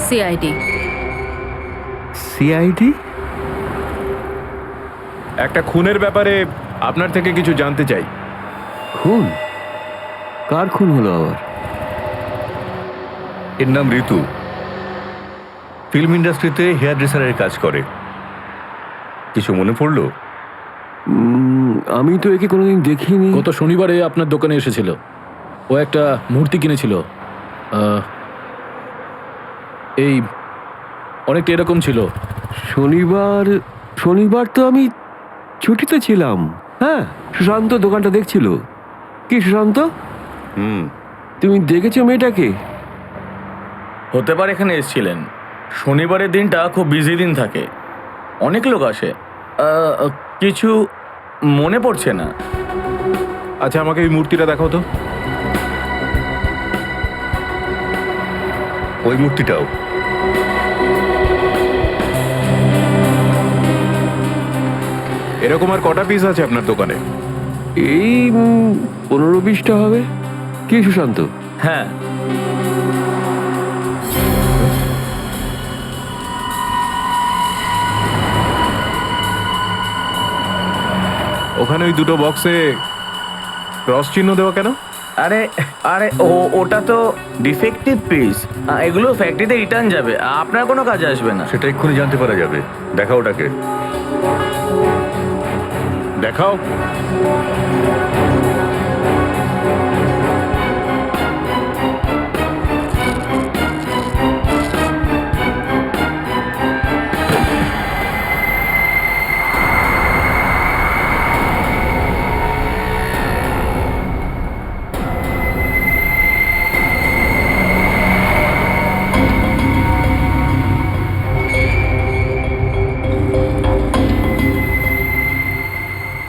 [SPEAKER 8] সিআইডি।
[SPEAKER 13] সিআইডি?
[SPEAKER 4] একটা খুনের ব্যাপারে আপনার থেকে কিছু জানতে চাই।
[SPEAKER 12] খুন? কার খুন হলো আবার?
[SPEAKER 13] এর নাম ঋতু, ফিল্ম ইন্ডাস্ট্রিতে হেয়ার ড্রেসারের কাজ করে। কিছু মনে পড়লো?
[SPEAKER 5] আমি তো একে কোনোদিন দেখিনি।
[SPEAKER 11] গত শনিবারে আপনার দোকানে এসেছিল। ও একটা মূর্তি কিনেছিল। এই অনেকটা এরকম ছিল।
[SPEAKER 5] শনিবার তো আমি ছুটিতে ছিলাম। হ্যাঁ, সুশান্ত দোকানটা দেখছিল। কি সুশান্ত, তুমি দেখেছো মেয়েটাকে?
[SPEAKER 15] হতে পারে এখানে এসেছিলেন। শনিবারের দিনটা খুব বিজি দিন থাকে, অনেক লোক আসে। কিছু মনে পড়ছে না।
[SPEAKER 4] আচ্ছা, আমাকে এই মূর্তিটা দেখাও তো।
[SPEAKER 13] ওই মূর্তিটাও।
[SPEAKER 4] এরকম আর কটা পিস আছে আপনার দোকানে?
[SPEAKER 5] এই 15-20টা হবে। কি সুশান্ত?
[SPEAKER 15] হ্যাঁ,
[SPEAKER 4] ওখানে ওই দুটো বক্সে ক্রস চিহ্ন দেওয়া কেন?
[SPEAKER 15] আরে আরে ওটা তো ডিফেক্টিভ পিস। এগুলো ফ্যাক্টরিতে রিটার্ন যাবে, আপনার কোনো কাজে আসবে না।
[SPEAKER 13] সেটা এক্ষুনি জানতে পারা যাবে। দেখাও ওটাকে।
[SPEAKER 4] দেখাও।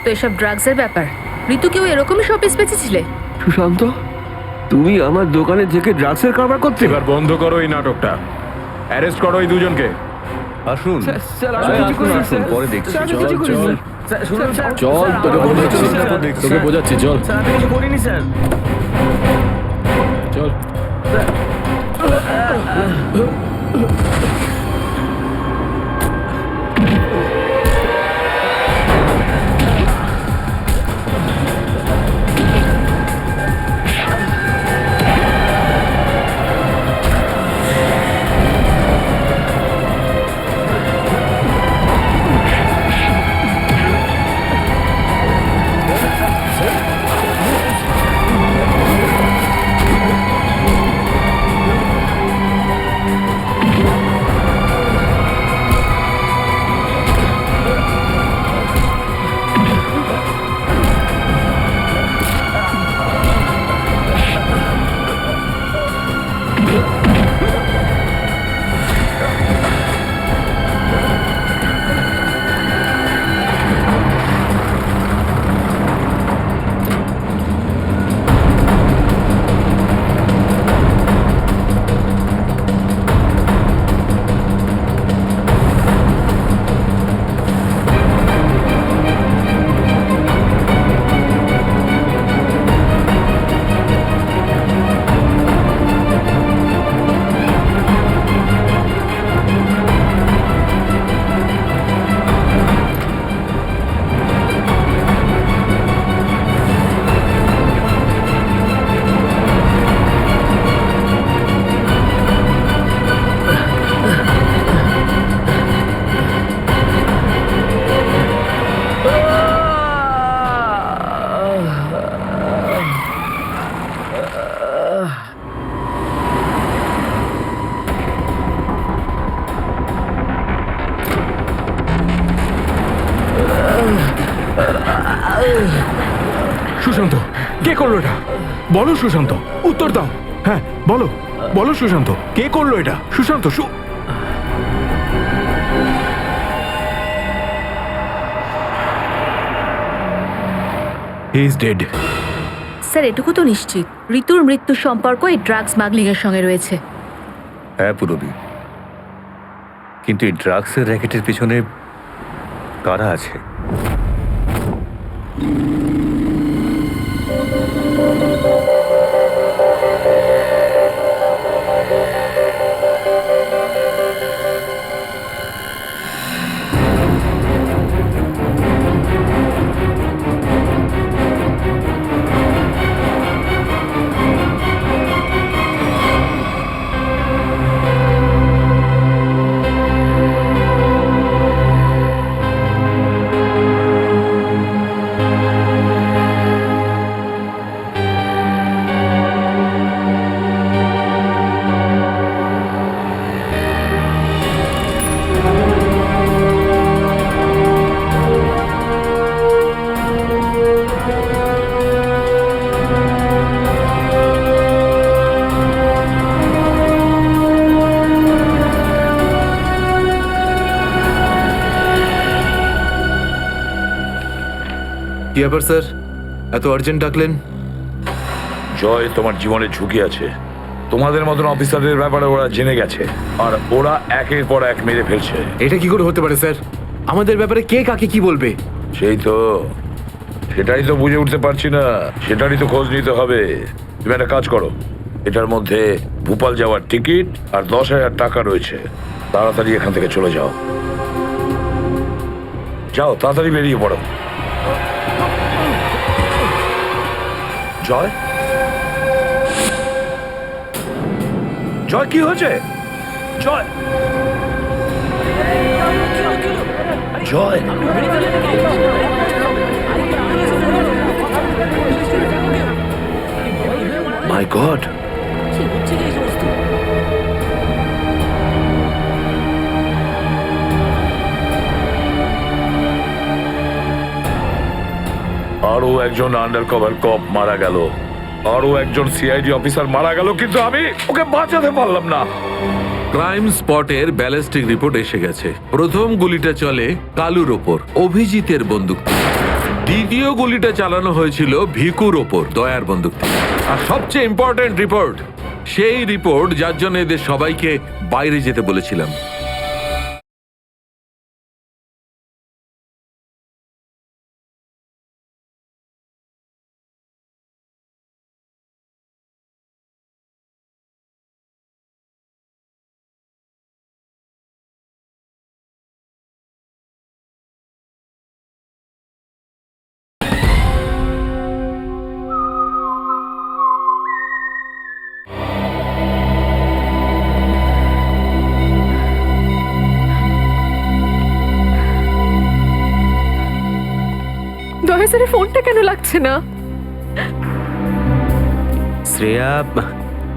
[SPEAKER 6] তো এসব ড্রাগসের ব্যাপার। ঋতু কেউ এরকমই শপিস বেঁচেছিলে?
[SPEAKER 5] সুশান্ত, তুমি আমার দোকানে থেকে ড্রাগসের কারবার করতে?
[SPEAKER 4] এবার বন্ধ করো এই নাটকটা। অ্যারেস্ট করো এই দুজনকে।
[SPEAKER 13] আসুন, পরে দেখছি।
[SPEAKER 11] চল, তোকে বোঝাচ্ছি। চল,
[SPEAKER 15] আমি কিছু করিনি স্যার।
[SPEAKER 11] চল।
[SPEAKER 4] সুশান্ত, কে করলো এটা? বলো সুশান্ত, উত্তর দাও। হ্যাঁ বলো, বলো সুশান্ত, কে করলো এটা? Sushant, he is dead.
[SPEAKER 6] Sir, এটুকু তো নিশ্চিত ঋতুর মৃত্যুর সম্পর্ক এই ড্রাগ স্মাগলিং এর সঙ্গে রয়েছে।
[SPEAKER 13] হ্যাঁ পুরবি, কিন্তু এই ড্রাগসের র্যাকেটের পিছনে কারা আছে?
[SPEAKER 2] ব্যাপার স্যার, এত আর্জেন্ট ডাকলেন?
[SPEAKER 1] জয়, তোমার জীবনে ঝুঁকি আছে। তোমাদের মতন অফিসারদের ব্যাপারে ওরা জেনে গেছে, আর ওরা একের পর এক মেরে ফেলছে।
[SPEAKER 4] এটা কি করে হতে পারে স্যার? আমাদের ব্যাপারে কে কাকে কি বলবে?
[SPEAKER 1] সেটাই তো বুঝে উঠতে পারছি না, সেটারই তো খোঁজ নিতে হবে। তুমি একটা কাজ করো, এটার মধ্যে ভোপাল যাওয়ার টিকিট আর 10,000 টাকা রয়েছে। তাড়াতাড়ি এখান থেকে চলে যাও, যাও তাড়াতাড়ি বেরিয়ে পড়ো। জয়, জয় কি হয়েছে? জয়, জয়, মাই গড, আরো একজন আন্ডার কভার কপ মারা গেল, আরো একজন সিআইডি অফিসার মারা গেল, কিন্তু আমি ওকে বাঁচাতে পারলাম না।
[SPEAKER 2] ক্রাইম স্পটের ব্যালিস্টিক রিপোর্ট এসে গেছে। প্রথম গুলিটা চলে কালুর ওপর, অভিজিতের বন্দুক থেকে। দ্বিতীয় গুলিটা চালানো হয়েছিল ভিকুর ওপর, দয়ার বন্দুক থেকে। আর সবচেয়ে ইম্পর্টেন্ট রিপোর্ট, সেই রিপোর্ট যার জন্য এদের সবাইকে বাইরে যেতে বলেছিলাম।
[SPEAKER 8] দয়া স্যারের ফোনটা কেন লাগছে না?
[SPEAKER 12] শ্রেয়া,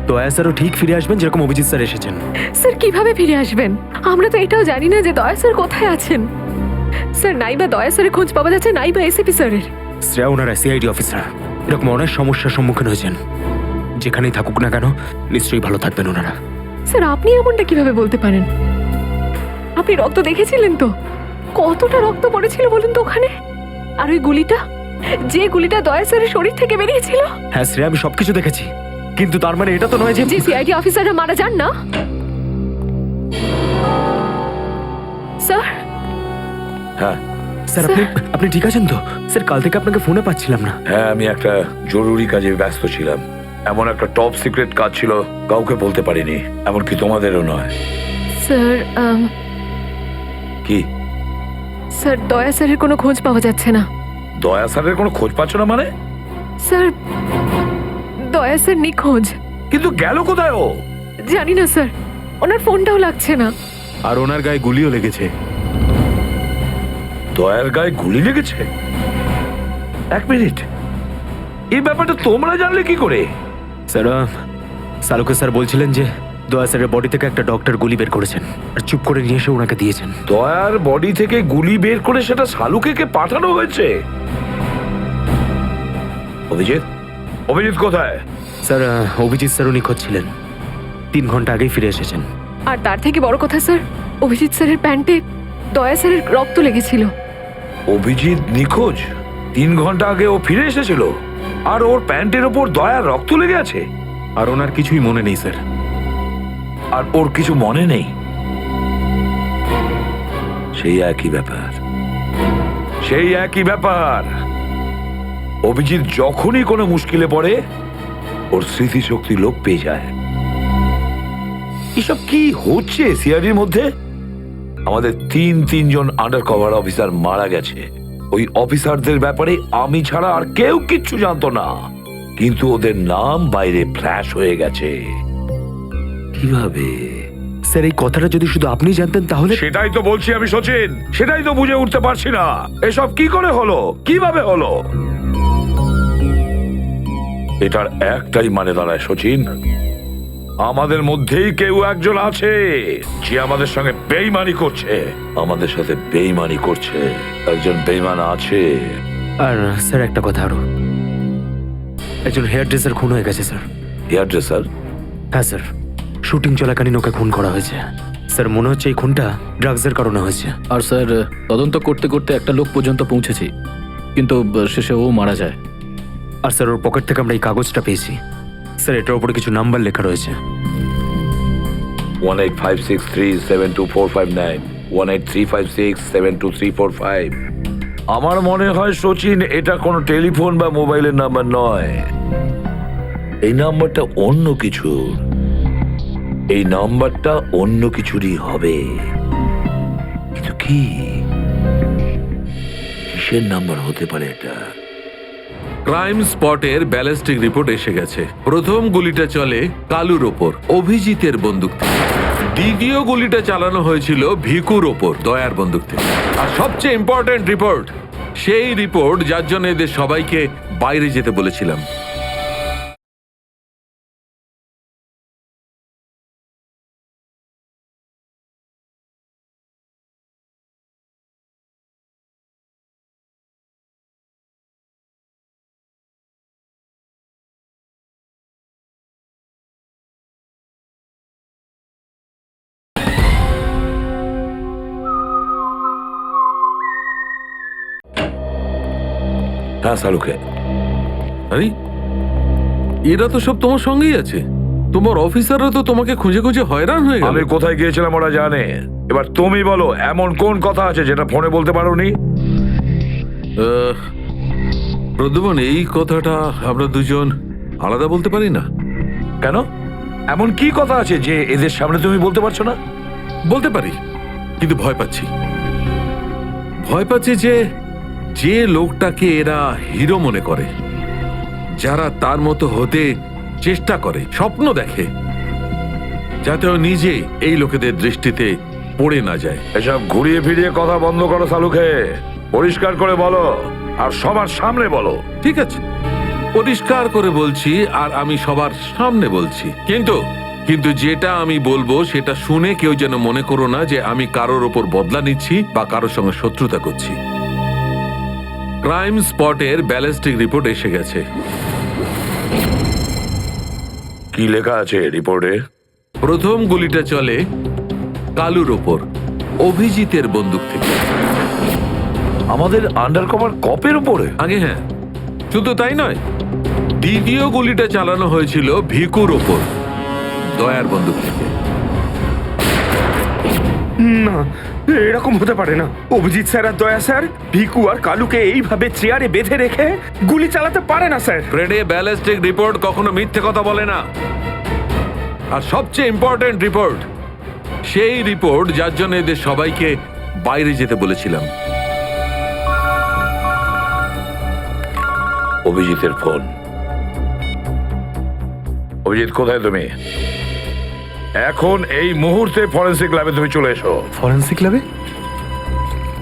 [SPEAKER 12] দয়া স্যারও ঠিক ফিরে আসবেন যেরকম অভিজিৎ স্যার এসেছেন।
[SPEAKER 8] স্যার কিভাবে ফিরে আসবেন? আমরা তো এটাও জানি না যে দয়া স্যার কোথায় আছেন। স্যার, নাই বা দয়া স্যারের খোঁজ পাওয়া যাচ্ছে, নাই বা এসিপি স্যারের।
[SPEAKER 12] শ্রেয়া, ওনারা সিআইডি অফিসার, এরকম অনেক সমস্যার সম্মুখীন হয়েছেন। যেখানেই থাকুক না কেন, নিশ্চয়ই ভালো থাকবেন ওনারা।
[SPEAKER 8] স্যার, আপনি এমনটা কিভাবে বলতে পারেন? আপনি রক্ত দেখেছিলেন তো? কতটা রক্ত পড়েছিল বলুন তো ওখানে? আর ওই গুলিটা, যে গুলিটা দয়া স্যারের শরীর থেকে বেরিয়েছিল।
[SPEAKER 12] হ্যাঁ শ্রেয়া, আমি সবকিছু দেখেছি, কিন্তু তার মানে এটা তো নয় যে
[SPEAKER 8] সিআইডি অফিসাররা মারা যান না। স্যার,
[SPEAKER 1] হ্যাঁ
[SPEAKER 12] স্যার, আপনি ঠিক আছেন তো? স্যার, কাল থেকে আপনাকে ফোনে পাচ্ছিলাম না।
[SPEAKER 1] হ্যাঁ, আমি একটা জরুরি কাজে ব্যস্ত ছিলাম। এমন একটা টপ সিক্রেট কাজ ছিল, কাউকে বলতে পারিনি, এমনকি তোমাদেরও নয়।
[SPEAKER 8] স্যার,
[SPEAKER 1] কি
[SPEAKER 8] স্যার, দয়া স্যারের কোনো খোঁজ পাওয়া যাচ্ছে না।
[SPEAKER 1] দয়া স্যারের কোনো খোঁজ পাচ্ছ না মানে?
[SPEAKER 8] স্যার, দয়া স্যার নিখোঁজ।
[SPEAKER 1] কিন্তু গেল কোথায় ও?
[SPEAKER 8] জানি না স্যার, ওনার ফোনটাও লাগছে না।
[SPEAKER 10] আর ওনার গায়ে গুলিও লেগেছে।
[SPEAKER 1] দয়ার গায়ে গুলি লেগেছে? এক মিনিট, এই ব্যাপারটা তোমরা জানলে কি করে?
[SPEAKER 12] স্যার, সালুকে স্যার বলছিলেন যে দয়া স্যারের বডি থেকে একটা ডক্টর গুলি বের করেছেন আর চুপ করে নিয়ে এসে ওনাকে দিয়েছেন।
[SPEAKER 1] দয়ার বডি থেকে গুলি বের করে সেটা শালুকে পাঠানো হয়েছে? অভিজিৎ, অভিজিৎ কোথায়?
[SPEAKER 12] স্যার, অভিজিৎ স্যারও নিখোঁজ ছিলেন, 3 ঘন্টা আগেই ফিরে এসেছেন।
[SPEAKER 8] আর তার থেকে বড় কথা স্যার, অভিজিৎ স্যারের প্যান্টে দয়া স্যারের রক্ত লেগেছিল।
[SPEAKER 1] অভিজিৎ নিখোঁজ? 3 ঘন্টা আগে ও ফিরে এসেছিল, আর ওর প্যান্টের ওপর দয়ার রক্ত লেগে আছে?
[SPEAKER 10] আর ওনার কিছুই মনে নেই স্যার।
[SPEAKER 1] আর ওর কিছু মনে নেই? সেই একই ব্যাপার, সেই একই ব্যাপার। অভিজিৎ যখনই কোনো মুশকিলে পড়ে, ওর স্মৃতিশক্তি লোপ পেয়ে যায়। এসব কি হচ্ছে সিআইডির মধ্যে? আমাদের তিনজন আন্ডার কভার অফিসার মারা গেছে। ওই অফিসারদের ব্যাপারে আমি ছাড়া আর কেউ কিচ্ছু জানতো না, কিন্তু ওদের নাম বাইরে ফ্ল্যাশ হয়ে গেছে। কিভাবে?
[SPEAKER 12] স্যার, এই কথাটা যদি শুধু আপনি জানতেন তাহলে।
[SPEAKER 1] সেটাই তো বলছি আমি সচিন, সেটাই তো বুঝে উঠতে পারছি না, এসব কি করে হলো, কিভাবে হলো। এটার একটাই মানে দাঁড়ায় সচিন, আমাদের মধ্যেই কেউ একজন আছে যে আমাদের সঙ্গে বেইমানি করছে, আমাদের সাথে বেইমানি করছে। একজন বেইমান আছে।
[SPEAKER 12] আর স্যার, একটা কথা আরো, একজন হেয়ার ড্রেসার খুন হয়ে গেছে স্যার।
[SPEAKER 1] Hair dresser?
[SPEAKER 12] হ্যাঁ স্যার, শুটিং চলাকালীন ওকে খুন করা হয়েছে। স্যার, মনে হচ্ছে এই খুনটা ড্রাগসের কারণে হয়েছে।
[SPEAKER 11] আর স্যার, তদন্ত করতে করতে একটা লোক পর্যন্ত পৌঁছেছি। কিন্তু শেষে ও মারা যায়।
[SPEAKER 12] আর স্যার ওর পকেট থেকে আমরা এই কাগজটা পেয়েছি স্যার, এটার উপরে কিছু নাম্বার লেখা রয়েছে।
[SPEAKER 1] 1856372459 1835672345। আমার মনে হয় সচিন, এটা কোনো টেলিফোন বা মোবাইলের নাম্বার নয়। এই নাম্বারটা অন্য কিছু, এই নাম্বারটা অন্য কিছুরই হবে। কিন্তু কি, কিসের নাম্বার হতে পারে এটা?
[SPEAKER 2] ক্রাইম স্পটের ব্যালিস্টিক রিপোর্ট এসে গেছে। প্রথম গুলিটা চলে কালুর ওপর, অভিজিতের বন্দুক থেকে। দ্বিতীয় গুলিটা চালানো হয়েছিল ভিকুর ওপর, দয়ার বন্দুক থেকে। আর সবচেয়ে ইম্পর্টেন্ট রিপোর্ট, সেই রিপোর্ট যার জন্য এদের সবাইকে বাইরে যেতে বলেছিলাম।
[SPEAKER 1] হ্যাঁ সালুকে।
[SPEAKER 2] আরে এরা তো সব তোমার সঙ্গেই আছে। তোমার অফিসাররা তো তোমাকে খুঁজে খুঁজে হয়রান হয়ে গেল।
[SPEAKER 1] আমি কোথায় গিয়েছিলাম ওরা জানে। এবার তুমি বলো, এমন কোন কথা আছে যেটা ফোনে বলতে পারোনি?
[SPEAKER 2] প্রদ্যুমন, এই কথাটা আমরা দুজন আলাদা বলতে পারি না।
[SPEAKER 1] কেন? এমন কি কথা আছে যে এদের সামনে তুমি বলতে পারছো না?
[SPEAKER 2] বলতে পারি, কিন্তু ভয় পাচ্ছি। ভয় পাচ্ছি যে যে লোকটাকে এরা হিরো মনে করে, যারা তার মতো হতে চেষ্টা করে, স্বপ্ন দেখে, যাতে ও নিজে এই লোকেদের দৃষ্টিতে পড়ে না যায়।
[SPEAKER 1] এসব ঘুরিয়ে ফিরিয়ে কথা বন্ধ করো সালুকে। পরিষ্কার করে বলো, আর সবার সামনে বলো।
[SPEAKER 2] ঠিক আছে, পরিষ্কার করে বলছি, আর আমি সবার সামনে বলছি। কিন্তু যেটা আমি বলবো সেটা শুনে কেউ যেন মনে করো না যে আমি কারোর ওপর বদলা নিচ্ছি বা কারোর সঙ্গে শত্রুতা করছি। ক্রাইম স্পটের ব্যালিস্টিক রিপোর্ট এসে গেছে।
[SPEAKER 1] কি লেখা আছে রিপোর্টে?
[SPEAKER 2] প্রথম গুলিটা চলে কালুর ওপর, অভিজিতের বন্দুক থেকে।
[SPEAKER 1] আমাদের আন্ডার কভার কপের উপরে?
[SPEAKER 2] আগে হ্যাঁ, শুধু তাই নয়, দ্বিতীয় গুলিটা চালানো হয়েছিল ভিকুর ওপর, দয়ার বন্দুক থেকে।
[SPEAKER 4] না, এরকম হতে পারে না। অভিজিৎ স্যার আর দয়া স্যার ভিকু আর কালুকে এইভাবে চেয়ারে বেঁধে রেখে গুলি চালাতে পারে না স্যার।
[SPEAKER 2] ফ্রেডে, ব্যালিস্টিক রিপোর্ট কখনো মিথ্যে কথা বলে না। আর সবচেয়ে ইম্পর্টেন্ট রিপোর্ট, সেই রিপোর্ট যার জন্য এদের সবাইকে বাইরে যেতে বলেছিলাম।
[SPEAKER 1] অভিজিতের ফোন। অভিজিৎ, কোথায় তুমি? এখন এই মুহূর্তে ফরেন্সিক ল্যাবে তুমি চলে এসো।
[SPEAKER 3] ফরেন্সিক ল্যাবে?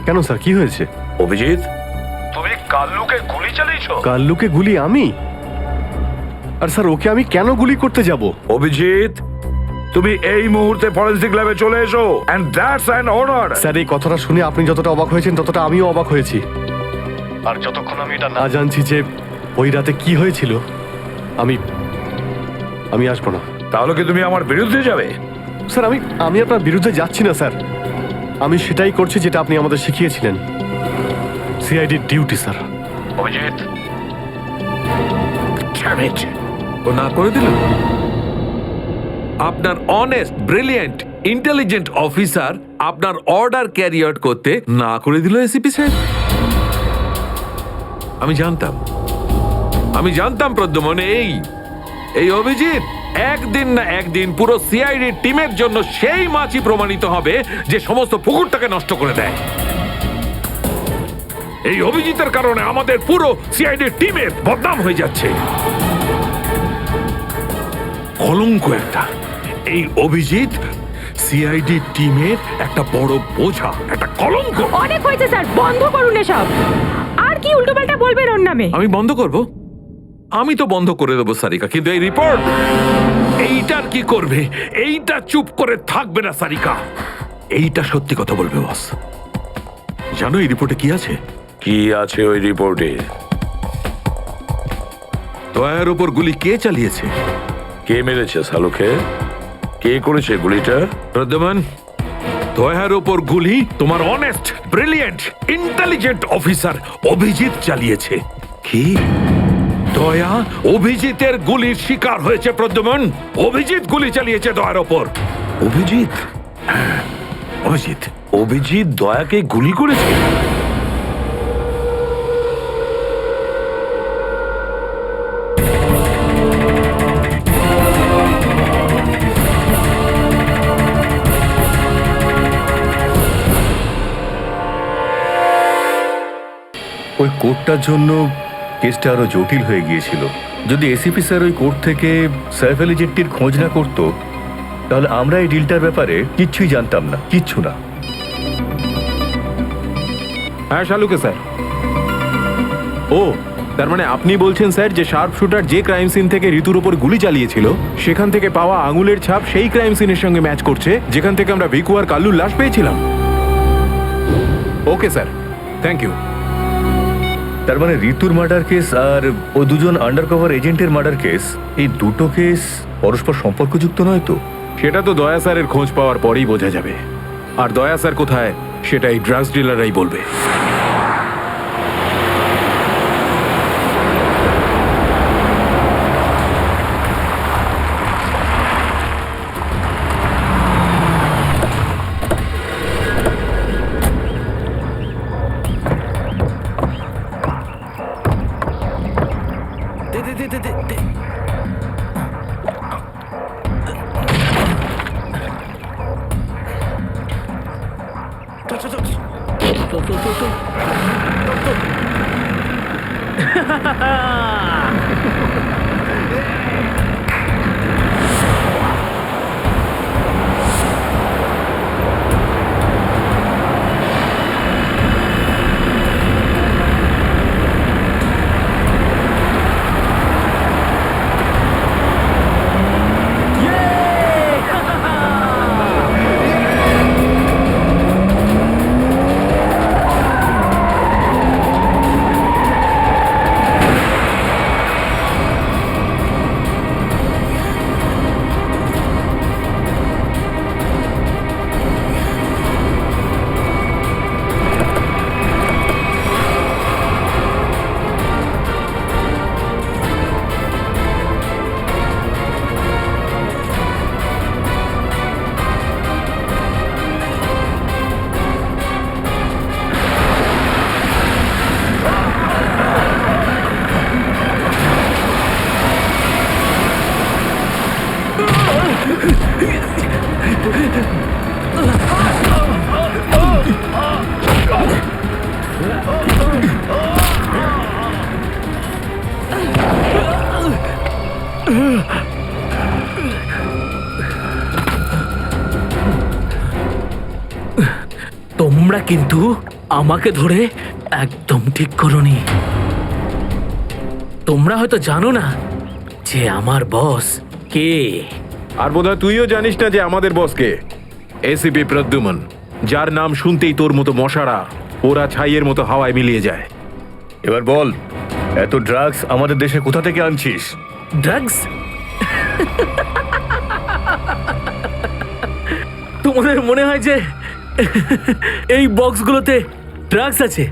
[SPEAKER 3] কেন স্যার, কি হয়েছে?
[SPEAKER 1] অভিজিৎ, তুমি কাল্লুকে গুলি চালিয়েছো?
[SPEAKER 3] কাল্লুকে গুলি আমি? আর স্যার, ওকে আমি কেন গুলি করতে যাব?
[SPEAKER 1] অভিজিৎ, তুমি এই মুহূর্তে ফরেন্সিক ল্যাবে চলে এসো, and that's an order.
[SPEAKER 3] Sir, এই কথাটা শুনে আপনি যতটা অবাক হয়েছেন ততটা আমিও অবাক হয়েছি। আর যতক্ষণ আমি এটা না জানছি যে ওই রাতে কি হয়েছিল, আমি আসবো না।
[SPEAKER 1] তাহলে কি তুমি আমার বিরুদ্ধে যাবে?
[SPEAKER 3] স্যার, আমি আপনার বিরুদ্ধে যাচ্ছি না স্যার। আমি সেটাই করছি যেটা আপনি আমাদের শিখিয়েছিলেন, সিআইডির ডিউটি স্যার।
[SPEAKER 1] অভিজিৎ,
[SPEAKER 2] ও না করে দিল। আপনার অনেস্ট, ব্রিলিয়েন্ট, ইন্টেলিজেন্ট অফিসার আপনার অর্ডার ক্যারি আউট করতে না করে দিল এসিপি সাহেব। আমি জানতাম প্রদ্যুমন, এই অভিজিৎ একদিন না একদিন পুরো সিআইডি টিমের জন্য সেই মাছি প্রমাণিত হবে যে সমস্ত পুকুরটাকে নষ্ট করে দেয়। এই অভিজিতের কারণে আমাদের পুরো সিআইডি টিমের বদনাম হয়ে যাচ্ছে। কলঙ্ক একটা। এই অভিজিৎ সিআইডি টিমের একটা বড় বোঝা, একটা কলঙ্ক।
[SPEAKER 14] অনেক হয়েছে স্যার, বন্ধ করুন এসব। আর কি উল্টোপাল্টা বলবেন ওর নামে?
[SPEAKER 2] আমি বন্ধ করব? আমি তো বন্ধ করে দেবো সারিকা, কিন্তু এই রিপোর্ট, এইটার কি করবে? এইটা চুপ করে থাকবে না সারিকা, এইটা সত্যি কথা বলবে বস। জানো এই রিপোর্টে কি আছে?
[SPEAKER 1] কি আছে ওই রিপোর্টে?
[SPEAKER 2] দয়ার উপর গুলি কে চালিয়েছে,
[SPEAKER 1] কে মেরেছে সালুকে, কে করেছে গুলিটা?
[SPEAKER 2] প্রদ্যুমন, দয়ার ওপর গুলি তোমার honest, brilliant, intelligent officer Abhijit চালিয়েছে।
[SPEAKER 1] কি?
[SPEAKER 2] দয়া অভিজিতের গুলির শিকার হয়েছে প্রদ্যুম্ন। অভিজিৎ গুলি চালিয়েছে দয়ার ওপর।
[SPEAKER 1] অভিজিৎ?
[SPEAKER 2] অভিজিৎ
[SPEAKER 1] অভিজিৎ দয়াকে গুলি করেছে?
[SPEAKER 13] ওই কোর্টটার জন্য কেসটা আরো জটিল হয়ে গিয়েছিল। যদি এসিপি স্যার ওই কোর্ট থেকে সাইফ আলী জেট্টির খোঁজ না করতো, তাহলে আমরা এই ডিলটার ব্যাপারে কিচ্ছুই জানতাম না, কিচ্ছু না।
[SPEAKER 4] হ্যাঁ শালুকে স্যার। ও, তার মানে আপনি বলছেন স্যার যে শার্প শুটার যে ক্রাইম সিন থেকে ঋতুর উপর গুলি চালিয়েছিল সেখান থেকে পাওয়া আঙুলের ছাপ সেই ক্রাইম সিনের সঙ্গে ম্যাচ করছে যেখান থেকে আমরা ভিকু আর কাল্লুর লাশ পেয়েছিলাম। Okay sir, thank you.
[SPEAKER 13] তার মানে ঋতুর মার্ডার কেস আর ও দুজন আন্ডারকভার এজেন্টের মার্ডার কেস, এই দুটো কেস পরস্পর সম্পর্কযুক্ত নয় তো?
[SPEAKER 4] সেটা তো দয়া স্যারের খোঁজ পাওয়ার পরেই বোঝা যাবে। আর দয়া স্যার কোথায় সেটা এই ড্রাগস ডিলাররাই বলবে।
[SPEAKER 11] তোমরা কিন্তু আমাকে ধরে একদম ঠিক করোনি। তোমরা হয়তো জানো না যে আমার বস কে।
[SPEAKER 4] আর বোধহয় তুইও জানিস না যে আমাদের বস কে। এসিপি প্রদ্যুম্ন, যার নাম শুনতেই তোর মতো মশারা ওরা ছাইয়ের মতো হাওয়ায় মিলিয়ে যায়।
[SPEAKER 13] এবার বল, এত ড্রাগস আমাদের দেশে কোথা থেকে আনছিস?
[SPEAKER 11] ড্রাগস? তোমাদের মনে হয় যে এই বক্সগুলোতে ড্রাগস আছে?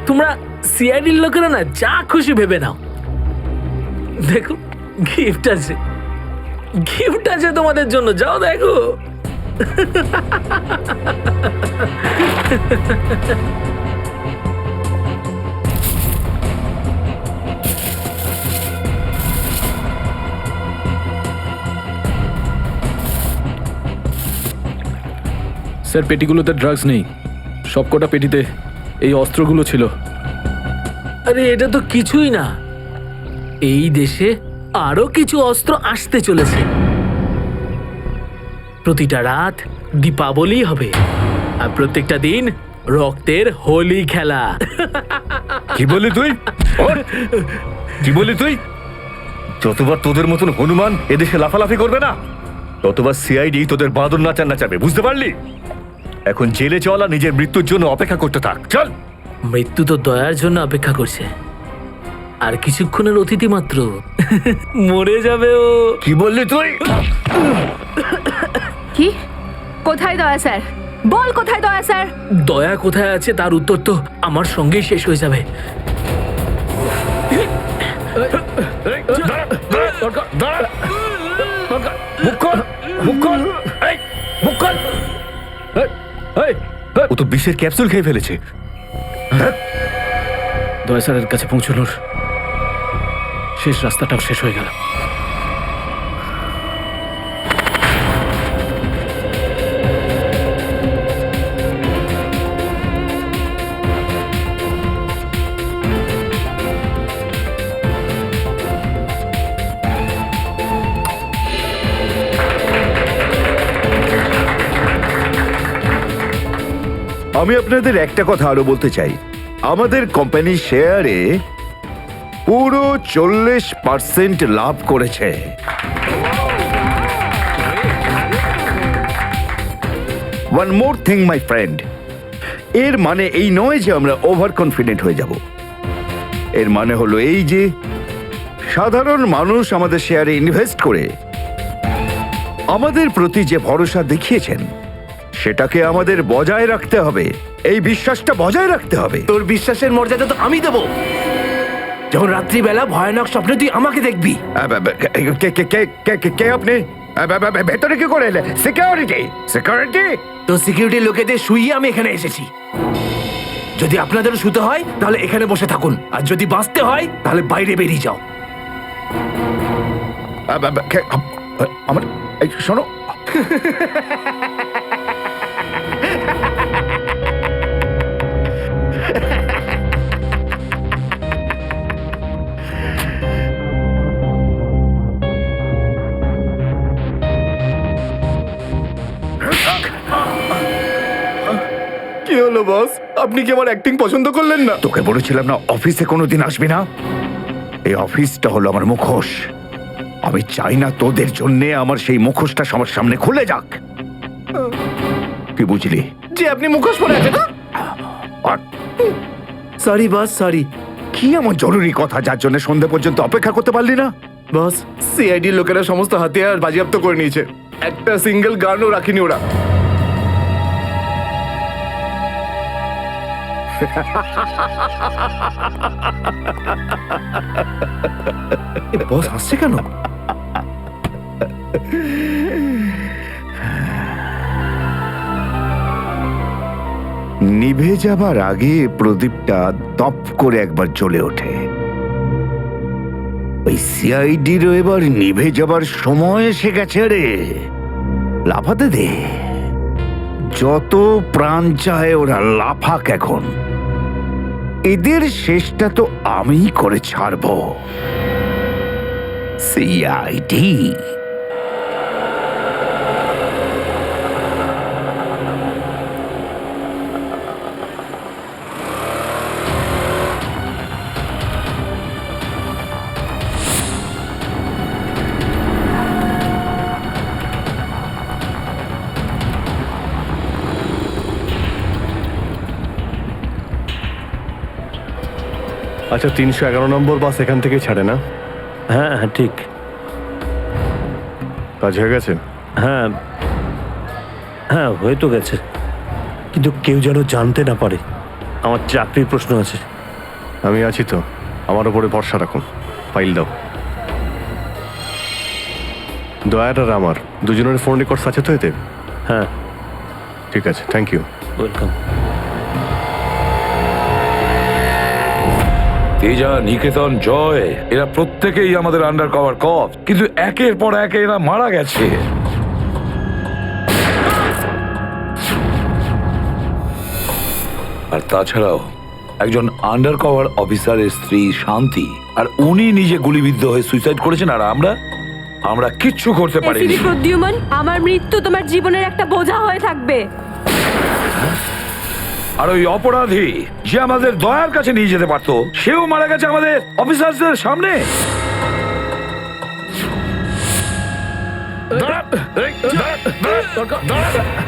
[SPEAKER 11] তোমরা সিআইডির লোকেরা না যা খুশি ভেবে নাও। দেখো গিফট আছে, গিফট আছে তোমাদের জন্য, যাও দেখো। স্যার পেটিগুলোতে ড্রাগস নেই, সবকটা পেটিতে এই অস্ত্রগুলো ছিল। আরে এটা তো কিছুই না, এই দেশে আরো কিছু অস্ত্র আসতে চলেছে। প্রতিটা রাত দীপাবলি হবে আর প্রত্যেকটা দিন রক্তের হোলি খেলা।
[SPEAKER 13] কি বলি তুই? কি বলি তুই? যতবার তোদের মতন হনুমান এদেশে লাফালাফি করবে না, ততবার সিআইডি তোদের বাঁদর নাচাবে, বুঝতে পারলি? এখন জেলে চল আর নিজের মৃত্যুর জন্য অপেক্ষা করতে থাক। চল।
[SPEAKER 11] মৃত্যু তো দয়ার জন্য অপেক্ষা করছে, আর কিছুক্ষণের অতিথি মাত্র মরে যাবে ও।
[SPEAKER 13] কি বললি তুই?
[SPEAKER 6] কি কোথায় দয়া স্যার? বল কোথায় দয়া স্যার?
[SPEAKER 11] দয়া কোথায় আছে তার উত্তর তো আমার সঙ্গেই শেষ হয়ে যাবে।
[SPEAKER 13] ও তো বিষের ক্যাপসুল খেয়ে ফেলেছে।
[SPEAKER 11] দয়া স্যারের কাছে পৌঁছানোর শেষ রাস্তাটাও শেষ হয়ে গেল।
[SPEAKER 7] আমি আপনাদের একটা কথা আরো বলতে চাই, আমাদের কোম্পানির শেয়ারে পুরো 40% লাভ করেছে। One more thing my friend, এর মানে এই নয় যে আমরা ওভার কনফিডেন্ট হয়ে যাব। এর মানে হলো এই যে সাধারণ মানুষ আমাদের শেয়ারে ইনভেস্ট করে আমাদের প্রতি যে ভরসা দেখিয়েছেন সেটাকে আমাদের বজায় রাখতে হবে। এই বিশ্বাসটা বজায় রাখতে হবে।
[SPEAKER 4] তোর বিশ্বাসের মর্যাদা তো আমি দেবো যখন রাত্রিবেলা ভয়ানক স্বপ্নে তুই আমাকে দেখবি।
[SPEAKER 7] কে আপনি? ভেতরে কি করে এলে? সিকিউরিটি সিকিউরিটি
[SPEAKER 4] তো সিকিউরিটি লোকেদের শুইয়ে আমি এখানে এসেছি। যদি আপনাদেরও শুতে হয় তাহলে এখানে বসে থাকুন, আর যদি বাঁচতে হয় তাহলে বাইরে বেরিয়ে যাও।
[SPEAKER 7] আমার শোনো,
[SPEAKER 4] কি হলো বস? আপনি কি আমার অ্যাক্টিং পছন্দ করলেন না?
[SPEAKER 7] তোকে বলেছিলাম না অফিসে কোনোদিন আসবি না? এই অফিসটা হলো আমার মুখোশ। আমি চাই না তোদের জন্য আমার সেই মুখোশটা সবার সামনে খুলে যাক। কি বুঝলি?
[SPEAKER 4] যে আপনি মুখোশ পরে আছেন। Sorry boss, sorry.
[SPEAKER 7] কি এমন জরুরি কথা যার জন্য সন্ধ্যা পর্যন্ত অপেক্ষা করতে পারলি না?
[SPEAKER 4] বস, সিআইডির লোকেরা সমস্ত হাতিয়ার বাজেয়াপ্ত করে নিয়েছে, একটা সিঙ্গেল গানও রাখিনি ওরা। বস হাসছে কেন?
[SPEAKER 7] নিভে যাবার আগে প্রদীপটা দপ করে একবার জ্বলে ওঠে। ওই সিআইডিরও এবার নিভে যাবার সময় এসে গেছে রে। লাফাতে দে, যত প্রাণ চায় ওরা লাফাক এখন। এদের শেষটা তো আমি করে ছাড়ব। সিআইডি
[SPEAKER 3] আচ্ছা, 311 নম্বর বাস এখান থেকে ছাড়ে না?
[SPEAKER 10] হ্যাঁ হ্যাঁ ঠিক।
[SPEAKER 3] কাজ হয়ে গেছে?
[SPEAKER 10] হ্যাঁ হ্যাঁ হয়ে তো গেছে, কিন্তু কেউ যেন জানতে না পারে। আমার চাকরির প্রশ্ন আছে।
[SPEAKER 3] আমি আছি তো, আমার উপরে ভরসা রাখুন। ফাইল দাও। দয়ার আর আমার দুজনের ফোন রেকর্ডস আছে তো এতে?
[SPEAKER 10] হ্যাঁ
[SPEAKER 3] ঠিক আছে, থ্যাংক ইউ।
[SPEAKER 10] ওয়েলকাম।
[SPEAKER 1] তেজা, নিকেতন, জয়, এরা প্রত্যেকেই আমাদের আন্ডার কভার কপ, কিন্তু একের পর এক এরা মারা গেছে। আর তাছাড়াও একজন আন্ডার কভার অফিসারের স্ত্রী শান্তি, আর উনি নিজে গুলিবিদ্ধ হয়ে সুইসাইড করেছেন, আর আমরা কিচ্ছু করতে পারিনি।
[SPEAKER 14] এসিডি প্রদ্যুম্ন, আমার মৃত্যু তোমার জীবনের একটা বোঝা হয়ে থাকবে।
[SPEAKER 1] আর ওই অপরাধী যে আমাদের দয়ার কাছে নিয়ে যেতে পারতো, সেও মারা গেছে আমাদের অফিসারদের সামনে।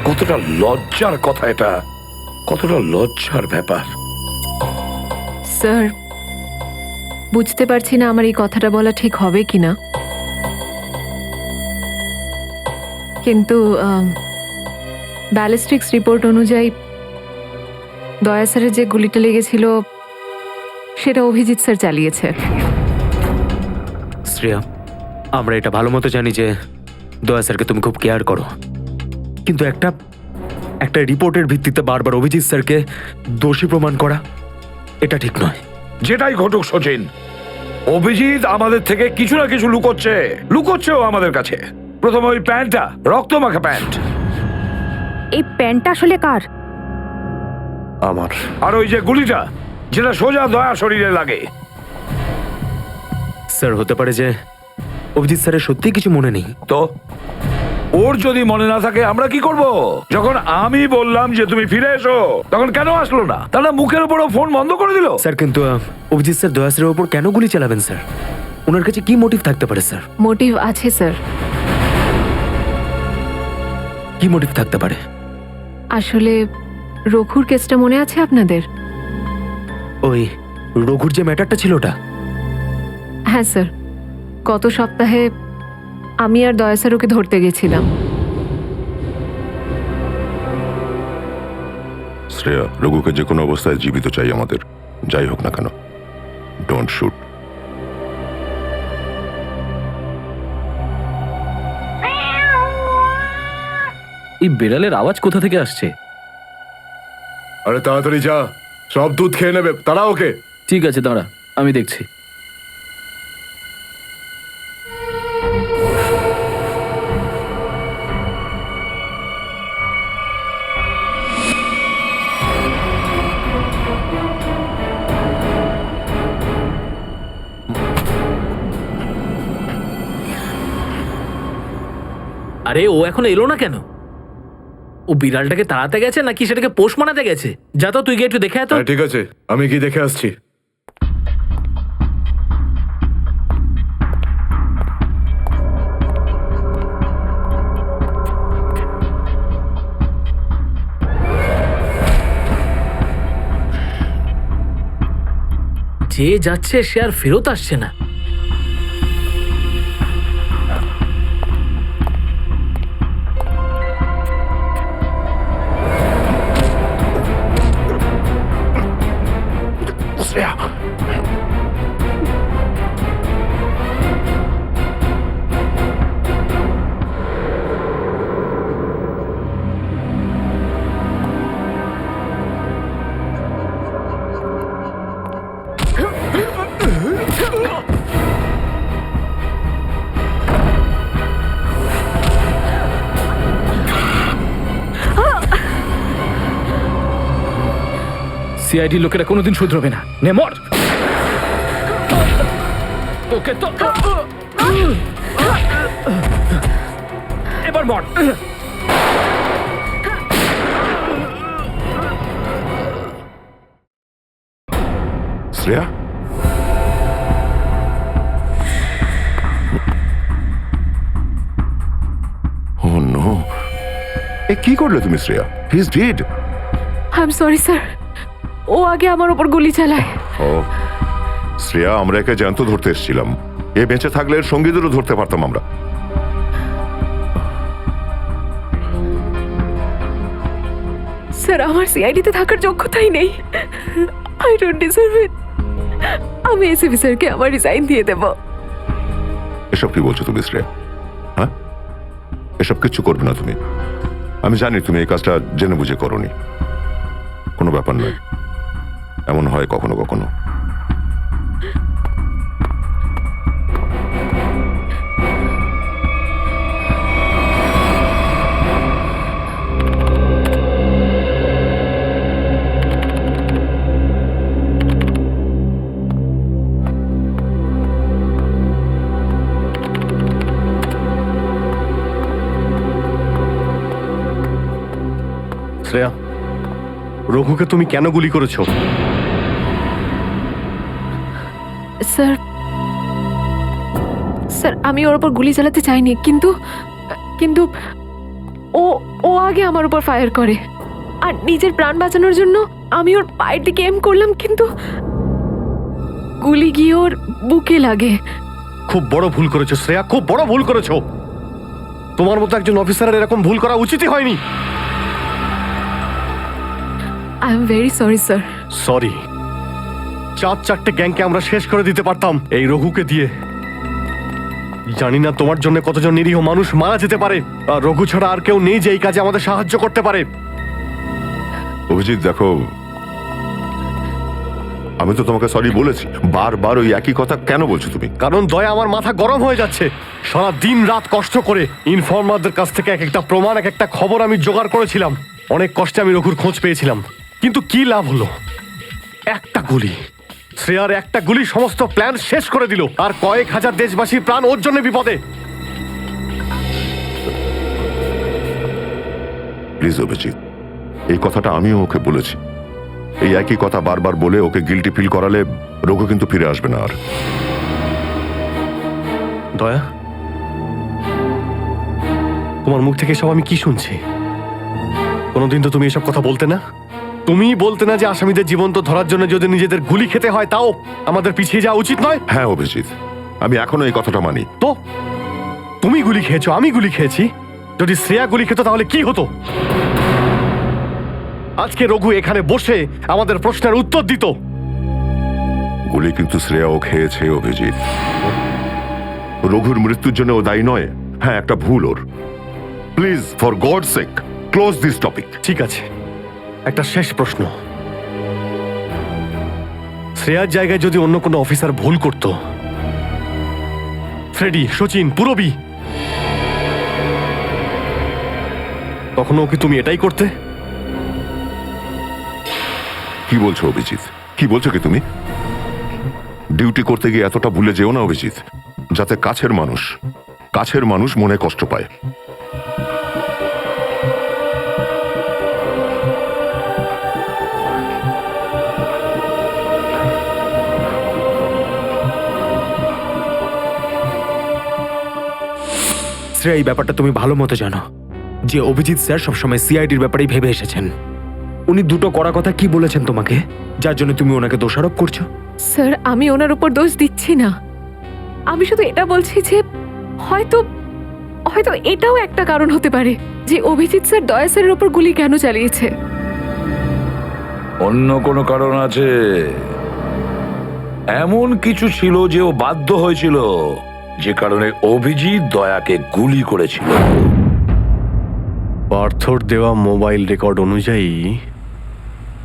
[SPEAKER 1] কতটা লজ্জার কথা এটা, কতটা লজ্জার ব্যাপার।
[SPEAKER 8] স্যার, বুঝতে পারছি না আমার এই কথাটা বলা ঠিক হবে কিনা, কিন্তু ব্যালিস্টিক্স রিপোর্ট অনুযায়ী দয়া স্যারের যে গুলিটা লেগেছিল সেটা অভিজিৎ স্যার চালিয়েছে।
[SPEAKER 12] শ্রেয়া, আমরা এটা ভালো মতো জানি যে দয়া স্যারকে তুমি খুব কেয়ার করো, কিন্তু একটা রিপোর্টের ভিত্তিতে বারবার অভিজিৎ স্যারকে দোষী প্রমাণ করা এটা ঠিক নয়।
[SPEAKER 1] যেটাই ঘটুক সচিন, অভিজিৎ আমাদের থেকে কিছু না কিছু লুকোচ্ছেও আমাদের কাছে। প্রথমে ওই প্যান্টটা, রক্তমাখা প্যান্ট।
[SPEAKER 14] এই প্যান্টটা আসলে কার?
[SPEAKER 3] আমার।
[SPEAKER 1] আর ওই যে গুলিটা, যেটা সোজা দয়া শরীরে লাগে।
[SPEAKER 12] স্যার, হতে পারে যে অভিজিৎ স্যারের সত্যি কিছু মনে নেই।
[SPEAKER 1] তো ওর যদি মনে না থাকে আমরা কি করব? যখন আমি বললাম যে তুমি ফিরে এসো, তখন কেন আসলো না? তাহলে মুখের উপরও ফোন বন্ধ করে দিল।
[SPEAKER 12] স্যার, কিন্তু অভিজিৎ স্যার দয়া স্যারের ওপর কেন গুলি চালাবেন স্যার? ওনার কাছে কি মোটিভ থাকতে পারে স্যার?
[SPEAKER 8] মোটিভ আছে স্যার।
[SPEAKER 12] কি মোটিভ থাকতে পারে?
[SPEAKER 8] আসলে রঘুর কেসটা মনে আছে আপনাদের?
[SPEAKER 12] ওই রঘুর যে ম্যাটারটা ছিল ওটা?
[SPEAKER 8] হ্যাঁ স্যার, গত সপ্তাহে আমি আর দয়া স্যার ওকে ধরতে গেছিলাম।
[SPEAKER 9] শ্রেয়া, রঘুকে যে কোনো অবস্থায় জীবিত চাই আমাদের, যাই হোক না কেন। Don't shoot.
[SPEAKER 15] এই বিড়ালের আওয়াজ কোথা থেকে আসছে?
[SPEAKER 7] আরে তাড়াতাড়ি যা, সব দুধ খেয়ে নেবে, তারা ওকে।
[SPEAKER 15] ঠিক আছে, দাঁড়া, আমি দেখছি।
[SPEAKER 11] আরে ও এখনো এলো না কেন? ও বিড়ালটাকে তাড়াতে গেছে নাকি সেটাকে পোষ মানাতে গেছে? যা তো, তুই গিয়ে একটু দেখে আয় তো।
[SPEAKER 7] হ্যাঁ, ঠিক আছে, আমি কি দেখে আসছি।
[SPEAKER 11] যে যাচ্ছে সে আর ফেরত আসছে না।
[SPEAKER 15] সিআইডি লোকেরা কোনোদিন শুধরবে না। নে মর। ওকে তো এবার মর।
[SPEAKER 9] শ্রেয়া, ও নো, এ কি করলে তুমি Shreya? He is dead.
[SPEAKER 8] I am sorry sir, ও আগে আমার ওপর গুলি চালায়।
[SPEAKER 9] ও শ্রেয়া, আমরা একে জ্যান্ত ধরতে এসেছিলাম। এ বেঁচে থাকলে এর সঙ্গীদেরও ধরতে পারতাম আমরা।
[SPEAKER 8] স্যার, আমার সিআইডিতে থাকার যোগ্যতাই নেই। আই ডোন্ট ডিজার্ভ ইট। আমি এসিপি স্যারকে আমার রিজাইন দিয়ে দেব।
[SPEAKER 9] এসব কি বলছো তুমি শ্রেয়া? হ্যাঁ, এসব কিচ্ছু করবে না তুমি। আমি জানি তুমি এই কাজটা জেনে বুঝে করোনি। কোনো ব্যাপার নয়, এমন হয় কখনো কখনো।
[SPEAKER 3] শ্রেয়া, রঘুকে তুমি কেন গুলি করেছো?
[SPEAKER 8] স্যার, স্যার, আমি ওর উপর গুলি চালাতে চাইনি, কিন্তু কিন্তু ও ও আগে আমার উপর ফায়ার করে। আর নিজের প্রাণ বাঁচানোর জন্য আমি ওর পায়ের দিকে এম করলাম, কিন্তু গুলি গিয়ে ওর বুকে লাগে।
[SPEAKER 3] খুব বড় ভুল করেছো শ্রেয়া, খুব বড় ভুল করেছো। তোমার মতো একজন অফিসারের এরকম ভুল করা উচিতই হয়নি।
[SPEAKER 8] I am very sorry sir.
[SPEAKER 3] Sorry, 4-4টে গ্যাংকে আমরা শেষ করে দিতে পারতাম এই রঘুকে দিয়ে। জানি না তোমার জন্য কতজন নিরীহ মানুষ মারা যেতে পারে, আর রঘু ছাড়া আর কেউ নেই যে এই কাজে আমাদের সাহায্য করতে পারে।
[SPEAKER 9] অভিজিৎ দেখো, আমি তো তোমাকে সরি বলেছি, বারবার ওই একই কথা কেন বলছো তুমি?
[SPEAKER 3] কারণ দয়া আমার মাথা গরম হয়ে যাচ্ছে। সারা দিন রাত কষ্ট করে ইনফর্মারদের কাছ থেকে এক একটা প্রমাণ, এক একটা খবর আমি জোগাড় করেছিলাম। অনেক কষ্টে আমি রঘুর খোঁজ পেয়েছিলাম, কিন্তু কি লাভ হলো? একটা গুলি, শ্রেয়ার একটা গুলি সমস্ত প্ল্যান শেষ করে দিল, আর কয়েক হাজার দেশবাসীর প্রাণ ওর জন্য বিপদে।
[SPEAKER 9] প্লিজ অভিজিৎ, এই কথাটা আমিও ওকে বলেছি। এই একই কথা বারবার বলে ওকে গিল্টি ফিল করালে রঘু কিন্তু ফিরে আসবে না আর।
[SPEAKER 3] দয়া, তোমার মুখ থেকে সব আমি কি শুনছি? কোনোদিন তো তুমি এসব কথা বলতে না। তুমি বলতে না যে আসামিদের জীবন্ত ধরার জন্য যদি নিজেদের গুলি খেতে হয় তাও আমাদের পিছিয়ে যাওয়া উচিত নয়?
[SPEAKER 9] হ্যাঁ অভিজিৎ, আমি এখনো এই কথাটা মানি।
[SPEAKER 3] তো তুমি গুলি খেয়েছো, আমি গুলি খেয়েছি। যদি শ্রেয়া গুলি খেত তাহলে কি হতো? আজকে রঘু এখানে বসে আমাদের প্রশ্নের উত্তর দিত।
[SPEAKER 9] গুলি কিন্তু শ্রেয়াও খেয়েছে অভিজিৎ। রঘুর মৃত্যুর জন্য ও দায়ী নয়। হ্যাঁ, একটা ভুল ওর। Please, for God sake, close this topic.
[SPEAKER 3] ঠিক আছে, একটা শেষ প্রশ্ন। শ্রেয়ার জায়গায় যদি অন্য কোনো অফিসার ভুল করত, ফ্রেডি, সচিন, পুরবী, তখনও কি তুমি এটাই করতে?
[SPEAKER 9] কি বলছো অভিজিৎ? কি বলছো কি তুমি? ডিউটি করতে গিয়ে এতটা ভুলে যেও না অভিজিৎ, যাতে কাছের মানুষ মনে কষ্ট পায়।
[SPEAKER 12] শ্রেয়া, এই ব্যাপারটা তুমি ভালো মতো জানো যে অভিজিৎ স্যার সবসময় সিআইডির ব্যাপারেই ভেবে এসেছেন। উনি দুটো কড়া কথা কি বলেছেন তোমাকে, যার জন্য তুমি ওনাকে দোষারোপ করছো?
[SPEAKER 8] স্যার, আমি ওনার উপর দোষ দিচ্ছি না। আমি শুধু এটা বলছি যে হয়তো হয়তো এটাও একটা কারণ হতে পারে যে অভিজিৎ স্যার দয়া স্যারের উপর গুলি কেন চালিয়েছে।
[SPEAKER 1] অন্য কোনো কারণ আছে? এমন কিছু ছিল যে ও বাধ্য হয়েছিল, যে কারণে অভিজিৎ দয়াকে গুলি করেছিল।
[SPEAKER 3] পার্থর দেওয়া মোবাইল রেকর্ড অনুযায়ী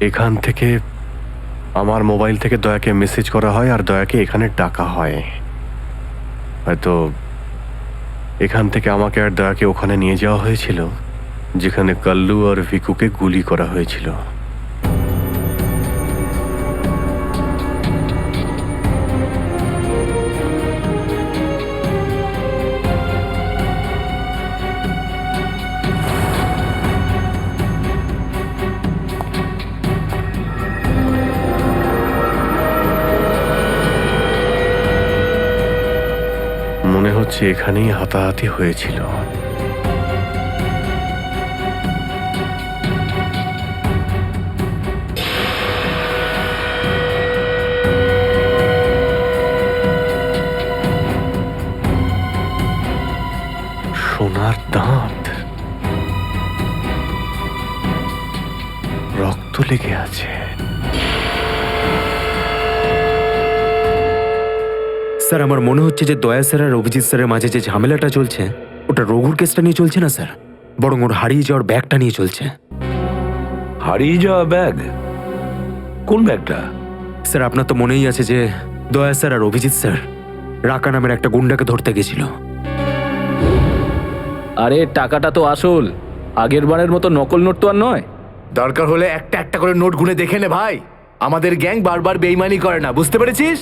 [SPEAKER 3] এখান থেকে, আমার মোবাইল থেকে দয়াকে মেসেজ করা হয় আর দয়াকে এখানে ডাকা হয়। হয়তো এখান থেকে আমাকে আর দয়াকে ওখানে নিয়ে যাওয়া হয়েছিল যেখানে কাল্লু আর ভিকুকে গুলি করা হয়েছিল। মনে হচ্ছে এখানেই হাতাহাতি হয়েছিল। সোনার দাঁত, রক্ত লেগে আছে।
[SPEAKER 12] স্যার, আমার মনে হচ্ছে যে দয়া স্যার আর অভিজিৎ স্যারের মাঝে যে ঝামেলাটা চলছে ওটা রঘুর কেসটা নিয়ে চলছে না স্যার, বরং ওর হারিয়ে যাওয়ার ব্যাগটা নিয়ে চলছে।
[SPEAKER 1] হারিয়ে যাওয়া ব্যাগ? কোন ব্যাগটা?
[SPEAKER 12] স্যার, আপনার তো মনেই আছে যে দয়া স্যার আর অভিজিৎ স্যার রাকা নামের একটা গুন্ডাকে ধরতে গেছিল।
[SPEAKER 15] আরে টাকাটা তো আসল, আগের বারের মতো নকল নোট তো আর নয়।
[SPEAKER 7] দরকার হলে একটা একটা করে নোট গুনে দেখে নে ভাই। আমাদের গ্যাং বারবার বেইমানি করে না, বুঝতে পেরেছিস?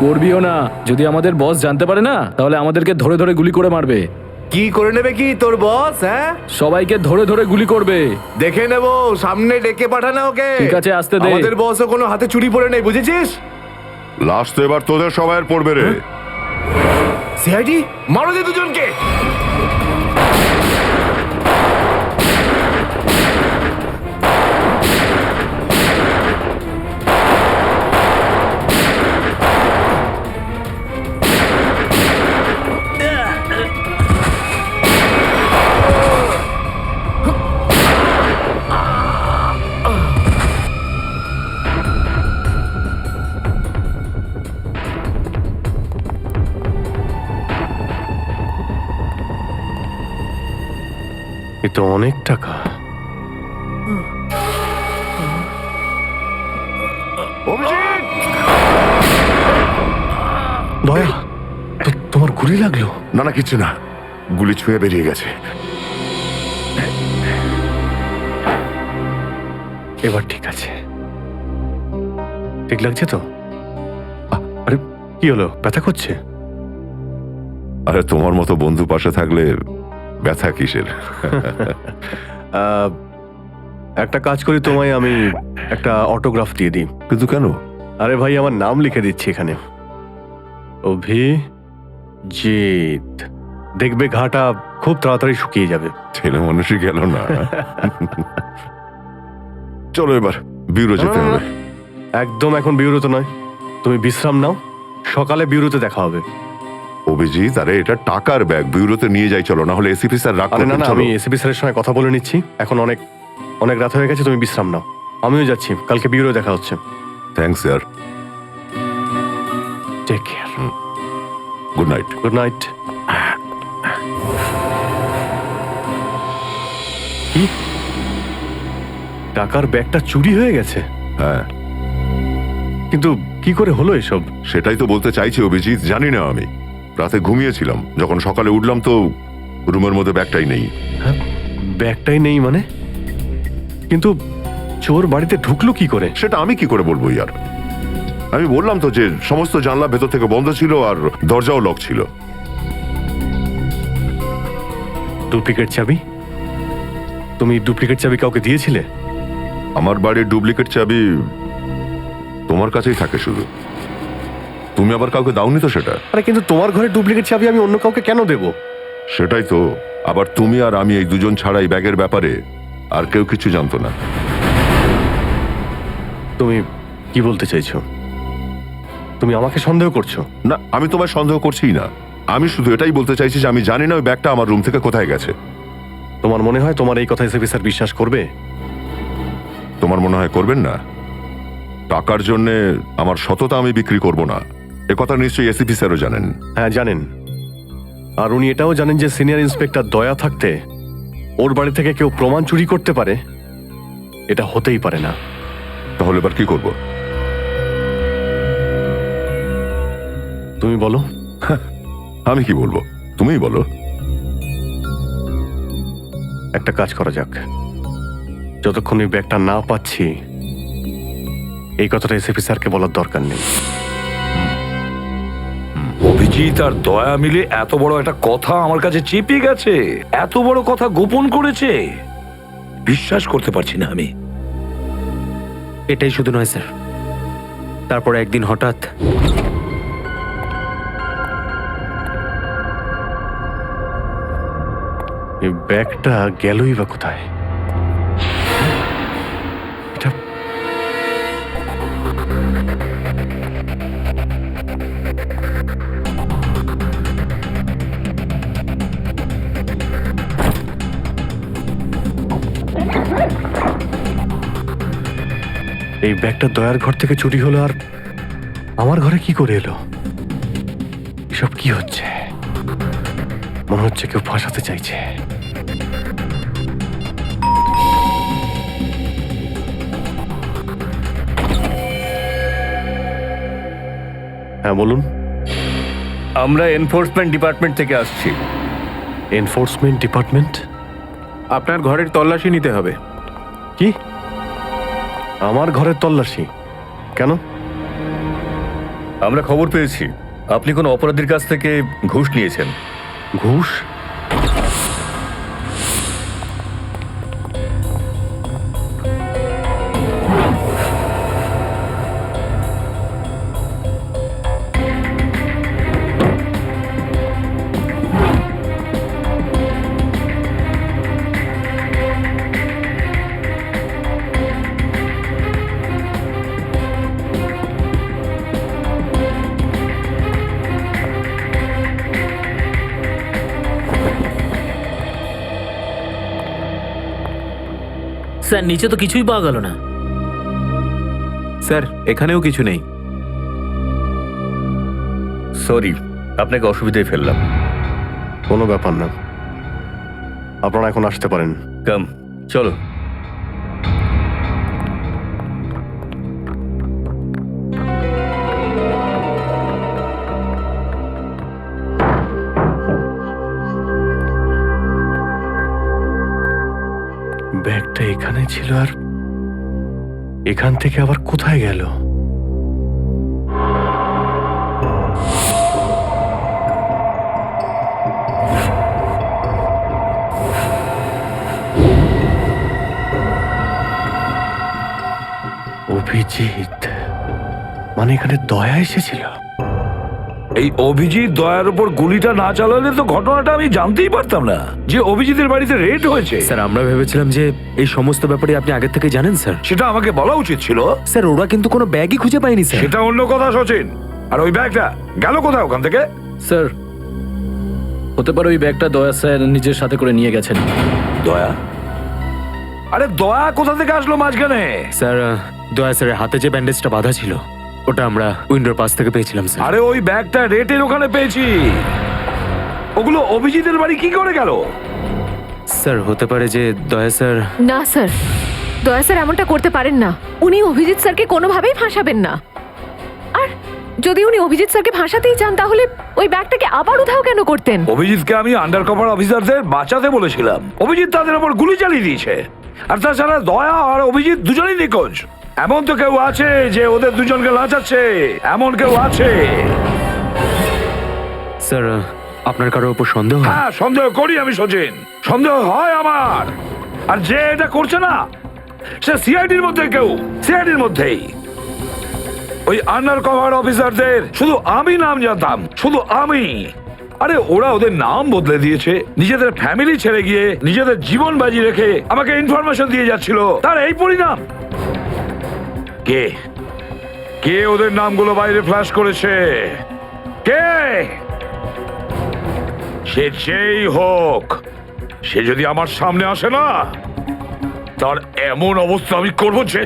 [SPEAKER 15] করবিও না। যদি আমাদের বস জানতে পারে না, তাহলে আমাদেরকে ধরে ধরে গুলি করে মারবে।
[SPEAKER 7] কি করে নেবে কি তোর বস? হ্যাঁ,
[SPEAKER 15] সবাইকে ধরে ধরে গুলি করবে।
[SPEAKER 7] দেখে নেবো, সামনে ডেকে পাঠানো ওকে।
[SPEAKER 15] ঠিক আছে, আসতে দে।
[SPEAKER 7] আমাদের বসও কোনো হাতে চুরি পড়ে নেই, বুঝেছিস?
[SPEAKER 9] লাস্ট তো এবার তোদের সবাইয়ের পড়বে রে।
[SPEAKER 7] সিআইডি, মারো দে দুজনকে।
[SPEAKER 3] এ তো অনেক টাকা। দয়া, তোমার গুলি লাগলো?
[SPEAKER 9] না না, কিছু না, গুলি ছুঁয়ে বেরিয়ে গেছে।
[SPEAKER 3] এবার ঠিক আছে, ঠিক লাগছে তো? আরে কি হলো, ব্যথা করছে?
[SPEAKER 9] আরে তোমার মতো বন্ধু পাশে থাকলে ব্যথা কিসের?
[SPEAKER 3] একটা কাজ করি, তোমায় আমি একটা অটোগ্রাফ দিয়ে দিই।
[SPEAKER 9] কিন্তু কেন?
[SPEAKER 3] আরে ভাই, আমার নাম লিখে দিচ্ছি এখানে, অভিজিৎ। দেখবে ঘাটা খুব তাড়াতাড়ি শুকিয়ে যাবে।
[SPEAKER 9] ছেলে মানুষই গেল না। চলো এবার বিউরো যেতে হবে।
[SPEAKER 3] একদম এখন বিউরোতে নয়, তুমি বিশ্রাম নাও, সকালে বিউরোতে দেখা হবে।
[SPEAKER 9] অভিজিৎ, আরে এটা টাকার ব্যাগ, বিউরোতে নিয়ে যাই চলো, না হলে এসিপি স্যার রাগ
[SPEAKER 3] আরে না
[SPEAKER 9] করবেন।
[SPEAKER 3] না,
[SPEAKER 9] চলো।
[SPEAKER 3] আমি এসিপি স্যারের সঙ্গে কথা বলে নিচ্ছি, এখন অনেক অনেক রাত হয়ে গেছে, তুমি বিশ্রাম নাও। আমিও যাচ্ছি, কালকে বিউরো দেখা হচ্ছে।
[SPEAKER 9] Thanks sir.
[SPEAKER 3] Take care.
[SPEAKER 9] Good night.
[SPEAKER 3] Good night. কি, টাকার ব্যাগটা চুরি হয়ে গেছে?
[SPEAKER 9] হ্যাঁ।
[SPEAKER 3] কিন্তু কি করে হলো এসব?
[SPEAKER 9] সেটাই তো বলতে চাইছি অভিজিৎ, জানি না। আমি রাতে ঘুমিয়েছিলাম, যখন সকালে উঠলাম তো রুমের মধ্যে ব্যাগটাই নেই।
[SPEAKER 3] হ্যাঁ, ব্যাগটাই নেই মানে? কিন্তু চোর বাড়িতে ঢুকলো কি করে?
[SPEAKER 9] সেটা আমি কি করে বলবো ইয়ার? আমি বললাম তো যে সমস্ত জানলা ভেতর থেকে বন্ধ ছিল আর দরজাও লক ছিল।
[SPEAKER 3] ডুপ্লিকেট চাবি? তুমি ডুপ্লিকেট চাবি কাউকে দিয়েছিলে?
[SPEAKER 9] আমার বাড়ির ডুপ্লিকেট চাবি তোমার কাছেই থাকে শুধু, তুমি আবার কাউকে দাওনি তো সেটা।
[SPEAKER 3] আরে কিন্তু তোমার ঘরে ডুপ্লিকেট চাবি আমি অন্য কাউকে কেন দেব?
[SPEAKER 9] সেটাই তো, আবার তুমি আর আমি এই দুজন ছাড়া এই ব্যাগের ব্যাপারে আর কেউ কিছু জানতো না।
[SPEAKER 3] তুমি কি বলতে চাইছো? তুমি আমাকে সন্দেহ করছো?
[SPEAKER 9] না, আমি তোমায় সন্দেহ করছিই না, আমি শুধু এটাই বলতে চাইছি যে আমি জানি না ওই ব্যাগটা আমার রুম থেকে কোথায় গেছে।
[SPEAKER 3] তোমার মনে হয় তোমার এই কথা এসএপি স্যার বিশ্বাস করবে?
[SPEAKER 9] তোমার মনে হয় করবেন না? টাকার জন্য আমার সততা আমি বিক্রি করব না, এ কথা নিশ্চয়ই এসিপি স্যারও জানেন।
[SPEAKER 3] হ্যাঁ জানেন, আর উনি এটাও জানেন যে সিনিয়র ইন্সপেক্টর দয়া থাকতে ওর বাড়ি থেকে কেউ প্রমাণ চুরি করতে পারে, এটা হতেই পারে না।
[SPEAKER 9] তাহলে এবার কি করব?
[SPEAKER 3] তুমি বলো।
[SPEAKER 9] আমি কি বলবো, তুমিই বলো।
[SPEAKER 3] একটা কাজ করা যাক, যতক্ষণ এই ব্যাগটা না পাচ্ছি এই কথাটা এসএপি স্যারকে বলার দরকার নেই।
[SPEAKER 1] অভিজিৎ আর দয়া মিলে এত বড় একটা কথা আমার কাছে চেপে গেছে, এত বড় কথা গোপন করেছে, বিশ্বাস করতে পারছি না আমি।
[SPEAKER 12] এটাই শুধু নয় স্যার, তারপর একদিন হঠাৎ
[SPEAKER 3] এই ব্যাগটা গেলই বা কোথায়? এটা এই ব্যাগটা দয়ার ঘর থেকে চুরি হলো, আর আমার ঘরে কি করে এলো? এসব কি হচ্ছে? মনে হচ্ছে কেউ ফাঁসাতে চাইছে। হ্যাঁ বলুন।
[SPEAKER 13] আমরা এনফোর্সমেন্ট ডিপার্টমেন্ট থেকে আসছি।
[SPEAKER 3] Enforcement department?
[SPEAKER 2] আপনার ঘরের তল্লাশি নিতে হবে।
[SPEAKER 3] কি? আমার ঘরের তল্লাশি কেন?
[SPEAKER 13] আমরা খবর পেয়েছি আপনি কোনো অপরাধীর কাছ থেকে ঘুষ নিয়েছেন।
[SPEAKER 3] ঘুষ?
[SPEAKER 11] স্যার, নিচে তো কিছুই পাওয়া গেল না।
[SPEAKER 2] স্যার, এখানেও কিছু নেই।
[SPEAKER 13] সরি, আপনাকে অসুবিধায় ফেললাম।
[SPEAKER 3] কোনো ব্যাপার না, আপনারা এখন আসতে পারেন।
[SPEAKER 13] কাম, চলো।
[SPEAKER 3] ব্যাগটা এখানে ছিল, আর এখান থেকে আবার কোথায় গেল? অভিজিৎ, মানে এখানে দয়া এসেছিল?
[SPEAKER 1] এই অভিজিৎ দয়ার উপর গুলিটা না চালালে তো ঘটনাটা আমি জানতেই পারতাম না যে অভিজিতের বাড়িতে রেড হয়েছে।
[SPEAKER 12] স্যার আমরা ভেবেছিলাম যে এই সমস্ত ব্যাপারে আপনি আগে থেকে জানেন স্যার।
[SPEAKER 1] সেটা আমাকে বলা উচিত ছিল।
[SPEAKER 12] স্যার ওরা কিন্তু কোনো ব্যাগই খুঁজে পায়নি স্যার।
[SPEAKER 1] সেটা অন্য কথা সচিন। আর ওই ব্যাগটা গেল কোথায় ওখান থেকে?
[SPEAKER 11] স্যার হতে পারে ওই ব্যাগটা দয়া স্যার নিজের সাথে করে নিয়ে গেছেন।
[SPEAKER 1] দয়া? আরে দয়া কোথা থেকে আসলো মাঝখানে?
[SPEAKER 12] স্যার দয়া স্যারের হাতে যে ব্যান্ডেজটা বাঁধা ছিল ওটা আমরা উইন্ডোর পাশ থেকে পেয়েছিলাম স্যার।
[SPEAKER 1] আরে ওই ব্যাগটা রেটের ওখানে পেয়েছি। ওগুলো অভিজিতের বাড়ি কি করে গেল?
[SPEAKER 12] স্যার হতে পারে যে দয়া স্যার।
[SPEAKER 8] না স্যার, দয়া স্যার এমনটা করতে পারেন না। উনি অভিজিৎ স্যারকে কোনোভাবেই ফাঁসাবেন না। আর যদি উনি অভিজিৎ স্যারকে ফাঁসাতেই চান তাহলে ওই ব্যাগটাকে আবার উধাও কেন করতেন?
[SPEAKER 1] অভিজিৎকে আমি আন্ডার কভার অফিসারদের বাঁচাতে বলেছিলাম। অভিজিৎ তাদের উপর গুলি চালিয়ে দিয়েছে। আর তাছাড়া দয়া আর অভিজিৎ দুজনেই নিখোঁজ। এমন তো কেউ আছে যে ওদের দুজনকে লাচাচ্ছে, এমন কেউ আছে?
[SPEAKER 12] স্যার আপনার কারোর উপর সন্দেহ?
[SPEAKER 1] হ্যাঁ সন্দেহ করি আমি সচিন, সন্দেহ হয় আমার। আর যে এটা করছে না সে সিআইডির মধ্যে কেউ, সিআইডির মধ্যেই। ওই আন্ডার কভার অফিসারদের শুধু আমি নাম জানতাম, শুধু আমি। আরে ওরা ওদের নাম বদলে দিয়েছে, নিজেদের ফ্যামিলি ছেড়ে গিয়ে নিজেদের জীবন বাজি রেখে আমাকে ইনফরমেশন দিয়ে যাচ্ছিল। তার এই পরিণাম। কে কে ওদের নামগুলো বাইরে ফ্ল্যাশ করেছে? কে? সে যেই হোক, সে যদি আমার সামনে আসে না, তার এমন অবস্থা আমি করবো যে।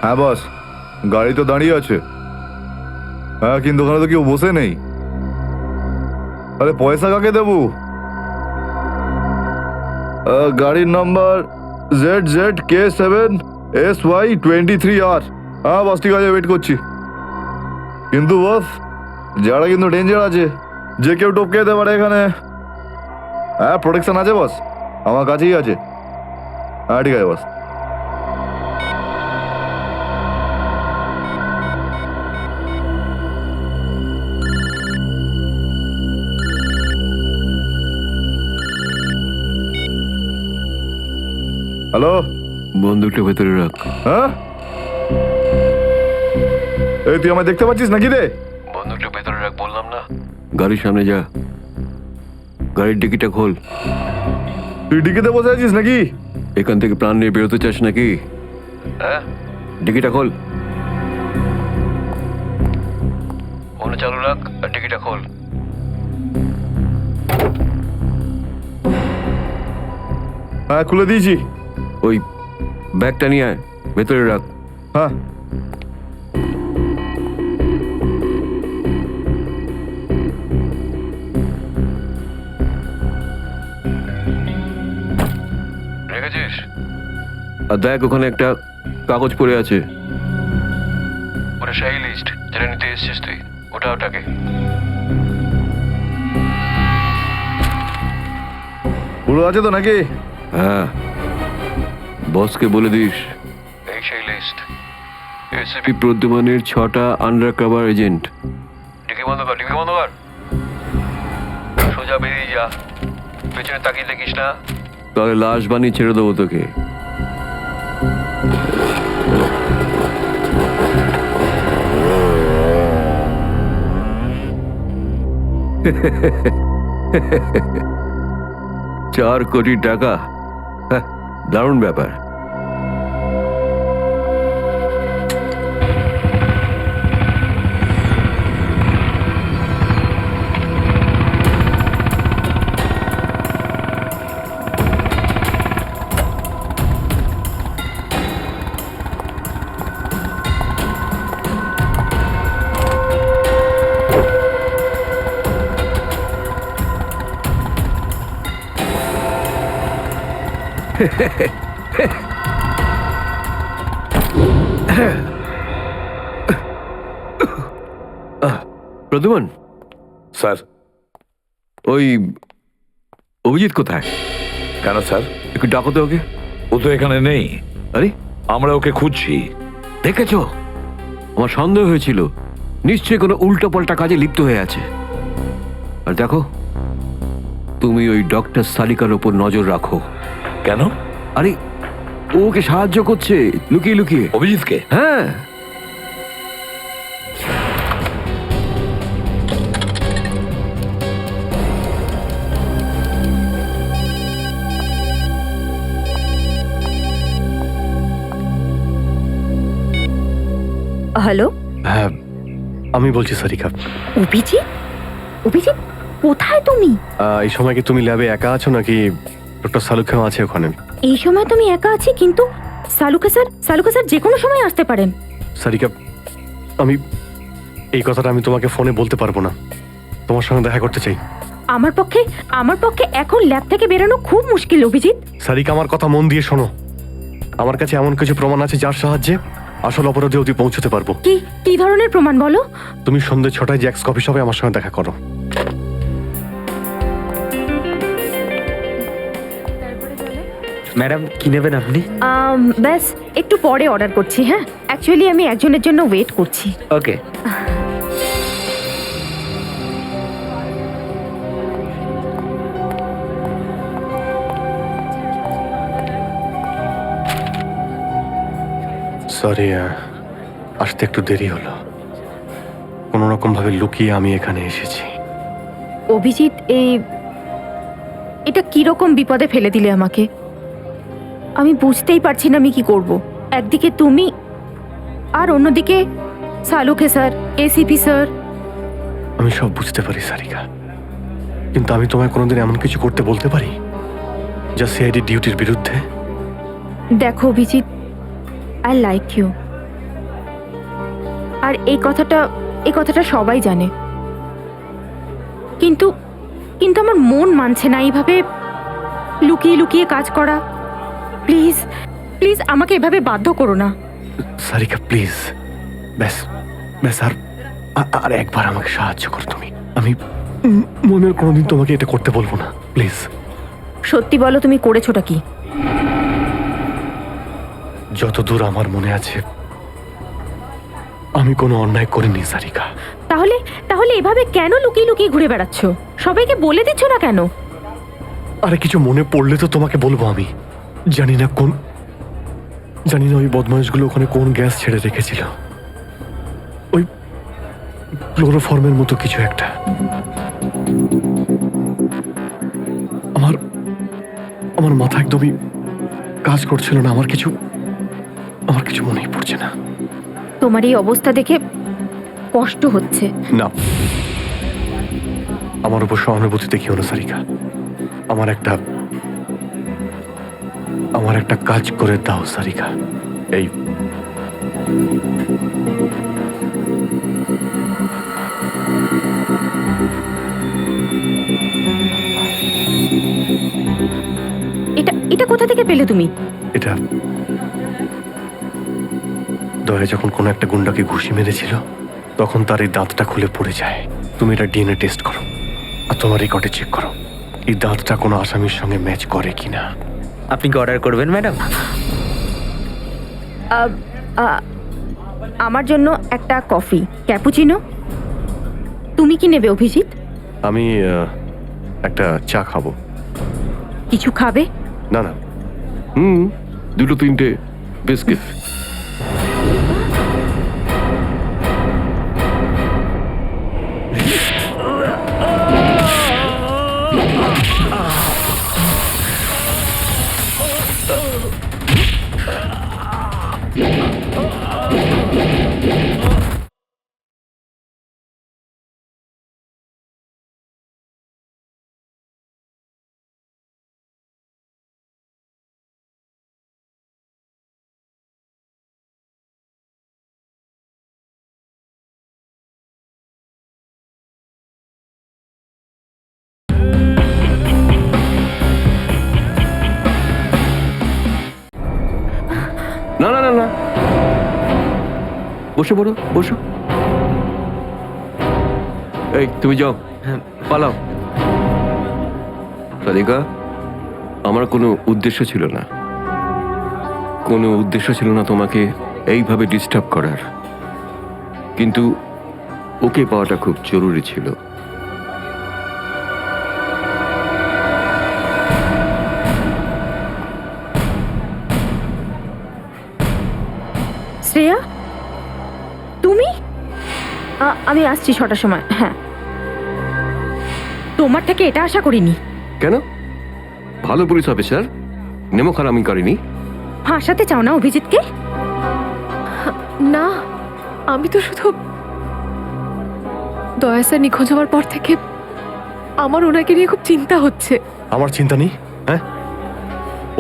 [SPEAKER 7] হ্যাঁ বস, গাড়ি তো দাঁড়িয়ে আছে। হ্যাঁ কিন্তু ওখানে তো কেউ বসে নেই। আরে পয়সা কাকে দেবো? গাড়ির নাম্বার ZZK7SY23R। হ্যাঁ বস ঠিক আছে, ওয়েট করছি। কিন্তু বস জায়গাটা কিন্তু ডেঞ্জার আছে, যে কেউ টপকে যেতে পারে এখানে। হ্যাঁ প্রোটেকশন আছে বস, আমার কাছেই আছে। হ্যাঁ ঠিক আছে বস। হ্যালো,
[SPEAKER 5] বন্দুকটা ভেতরে রাখ।
[SPEAKER 7] হ্যাঁ এই তুই আমায় দেখতে পাচ্ছিস নাকি রে?
[SPEAKER 5] বন্দুকটা ভেতরে রাখ বললাম না। গাড়ির সামনে যা, গাড়ির ডিকিটা খোল।
[SPEAKER 7] তুই ডিকিতে বসে আছিস নাকি?
[SPEAKER 5] এখান থেকে প্রাণ নিয়ে বেরোতে চাস নাকি? হ্যাঁ, ডিকিটা খোল। ফোনে চালু রাখ আর ডিকিটা খোল।
[SPEAKER 7] হ্যাঁ খুলে দিয়েছি।
[SPEAKER 5] ওই ব্যাগটা নিয়ে আয়, ভেতরে রাখ।
[SPEAKER 7] হ্যাঁ
[SPEAKER 5] রেখেছিস? আর দেখ ওখানে একটা কাগজ পড়ে আছে, ওটা সেই লিস্ট যেটা নিতে এসেছিস তুই। ওটাকে
[SPEAKER 7] পুরো আছে তো নাকি?
[SPEAKER 5] হ্যাঁ, বসকে বলে দিস এই সেই লিস্ট। এসিপি প্রদ্যুমানের 6টা আন্ডার কভার এজেন্ট। ডিকি বন্ধ কর, ডিকি বন্ধ কর। সোজা বেরিয়ে যা, পেছনে তাকিয়ে দেখিস না, তাহলে লাশ বানিয়ে ছেড়ে দেবো তোকে। $4 কোটি, দারুণ ব্যাপার। প্রদ্যুমন
[SPEAKER 1] স্যার,
[SPEAKER 5] ওই অভিজিৎ কোথায়?
[SPEAKER 1] কেন স্যার?
[SPEAKER 5] একটু ডাকো তো ওকে।
[SPEAKER 1] ও তো এখানে নেই।
[SPEAKER 5] আরে,
[SPEAKER 1] আমরা ওকে খুঁজছি।
[SPEAKER 5] দেখেছো, আমার সন্দেহ হয়েছিল নিশ্চয়ই কোনো উল্টো পাল্টা কাজে লিপ্ত হয়ে আছে। আর দেখো, তুমি ওই ডক্টর সালিকার ওপর নজর রাখো।
[SPEAKER 1] কেন?
[SPEAKER 5] আরে, ও ওকে সাহায্য করছে লুকিয়ে লুকিয়ে।
[SPEAKER 1] অভিজিৎকে?
[SPEAKER 5] হ্যাঁ।
[SPEAKER 6] হ্যালো,
[SPEAKER 3] হ্যাঁ, আমি বলছি সারিকা।
[SPEAKER 6] অভিজিৎ? অভিজিৎ, কোথায় তুমি?
[SPEAKER 3] এই সময় কি তুমি ল্যাবে একা আছো নাকি ডক্টর সালুখাও আছে ওখানে?
[SPEAKER 6] এই সময় তুমি একা আছি, কিন্তু সালুকা স্যার যে কোনো সময় আসতে পারেন।
[SPEAKER 3] সারিকা, আমি এই কথাটা আমি তোমাকে ফোনে বলতে পারবো না। তোমার সঙ্গে দেখা করতে চাই।
[SPEAKER 6] আমার পক্ষে এখন ল্যাব থেকে বেরোনো খুব মুশকিল অভিজিৎ।
[SPEAKER 3] সারিকা, আমার কথা মন দিয়ে শোনো। আমার কাছে এমন কিছু প্রমাণ আছে যার সাহায্যে আসল অপরাধী অবধি পৌঁছতে পারবো।
[SPEAKER 6] কি ধরনের প্রমাণ বলো?
[SPEAKER 3] তুমি সন্ধ্যে 6টায় জ্যাক্স কফি শপে আমার সঙ্গে দেখা করো।
[SPEAKER 12] ম্যাডাম, কি নেবেন আপনি?
[SPEAKER 6] ব্যাস একটু পরে অর্ডার করছি। হ্যাঁ, অ্যাকচুয়ালি আমি একজনের জন্য ওয়েট করছি।
[SPEAKER 12] ওকে।
[SPEAKER 3] সরি, আসতে একটু দেরি হলো। কোনো রকম ভাবে লুকিয়ে আমি এখানে এসেছি।
[SPEAKER 6] অভিজিৎ, এটা কিরকম বিপদে ফেলে দিলে আমাকে। আমি বুঝতেই পারছি না আমি কি করব। একদিকে তুমি আর অন্যদিকে সালুকে স্যার, এসিপি স্যার।
[SPEAKER 3] আমি সব বুঝতে পারি সারিকা, কিন্তু আমি তোমায় কোনোদিন এমন কিছু করতে বলতে পারি যা সিআইডি ডিউটির বিরুদ্ধে?
[SPEAKER 6] দেখো অভিজিৎ, আই লাইক ইউ, আর এই কথাটা সবাই জানে, কিন্তু আমার মন মানছে না এইভাবে লুকিয়ে লুকিয়ে কাজ করা। প্লিজ প্লিজ আমাকে এভাবে বাধ্য করো না।
[SPEAKER 3] সারিকা প্লিজ, ব্যাস ব্যাস, আর একবার আমাকে সাহায্য করো তুমি। আমি মনের কোনোদিন তোমাকে এটা করতে বলবো না, প্লিজ।
[SPEAKER 6] সত্যি বলো, তুমি করেছোটা কি?
[SPEAKER 3] যতদূর আমার মনে আছে আমি কোনো অন্যায় করিনি সারিকা।
[SPEAKER 6] তাহলে এভাবে কেন লুকিয়ে লুকিয়ে ঘুরে বেড়াচ্ছ? সবাইকে বলে দিচ্ছ না কেন?
[SPEAKER 3] আরে কিছু মনে পড়লে তো তোমাকে বলবো। আমি জানি না ওই বদমাইশগুলো ওখানে কোন গ্যাস ছেড়ে রেখেছিল। ওই ক্লোরোফর্মের মতো কিছু একটা। আমার মাথা একদমই কাজ করছিল না। আমার কিছু মনেই পড়ছে না।
[SPEAKER 6] তোমার এই অবস্থা দেখে কষ্ট হচ্ছে।
[SPEAKER 3] না, আমার উপর সহানুভূতি দেখিও না সারিকা। আমার একটা কাজ করে দাও সারিকা। এই
[SPEAKER 6] এটা কোথা থেকে পেলে তুমি?
[SPEAKER 3] এটা দয়া যখন কোনো একটা গুন্ডাকে ঘুষি মেরেছিল তখন তার এই দাঁতটা খুলে পড়ে যায়। তুমি এটা ডিএনএ টেস্ট করো আর তোমার রেকর্ডে চেক করো এই দাঁতটা কোনো আসামির সঙ্গে ম্যাচ করে কিনা।
[SPEAKER 12] আপনি কি অর্ডার করবেন ম্যাডাম?
[SPEAKER 6] আমার জন্য একটা কফি ক্যাপুচিনো। তুমি কি নেবে অভিজিৎ?
[SPEAKER 3] আমি একটা চা খাবো।
[SPEAKER 14] কিছু খাবে?
[SPEAKER 3] না না,
[SPEAKER 5] দুটো তিনটে বিস্কিট। না না না না, বসে পড়ো, বসো। এই তুমি যাও, পালাও। সারিকা, আমার কোনো উদ্দেশ্য ছিল না, কোনো উদ্দেশ্য ছিল না তোমাকে এইভাবে ডিস্টার্ব করার, কিন্তু ওকে পাওয়াটা খুব জরুরি ছিল।
[SPEAKER 14] শ্রেয়া, তুমি? আমি আসছি 6টার সময়। হ্যাঁ, তোমার থেকে এটা আশা করিনি।
[SPEAKER 5] কেন? ভালো পুলিশ অফিসার, নেমো খারামি করেনি।
[SPEAKER 14] ফাঁসাতে চাও না অভিজিৎকে?
[SPEAKER 8] না, আমি তো শুধু দয়া স্যার নিখোঁজ হওয়ার পর থেকে আমার ওনাকে নিয়ে খুব চিন্তা হচ্ছে।
[SPEAKER 3] আমার চিন্তা নেই, হ্যাঁ?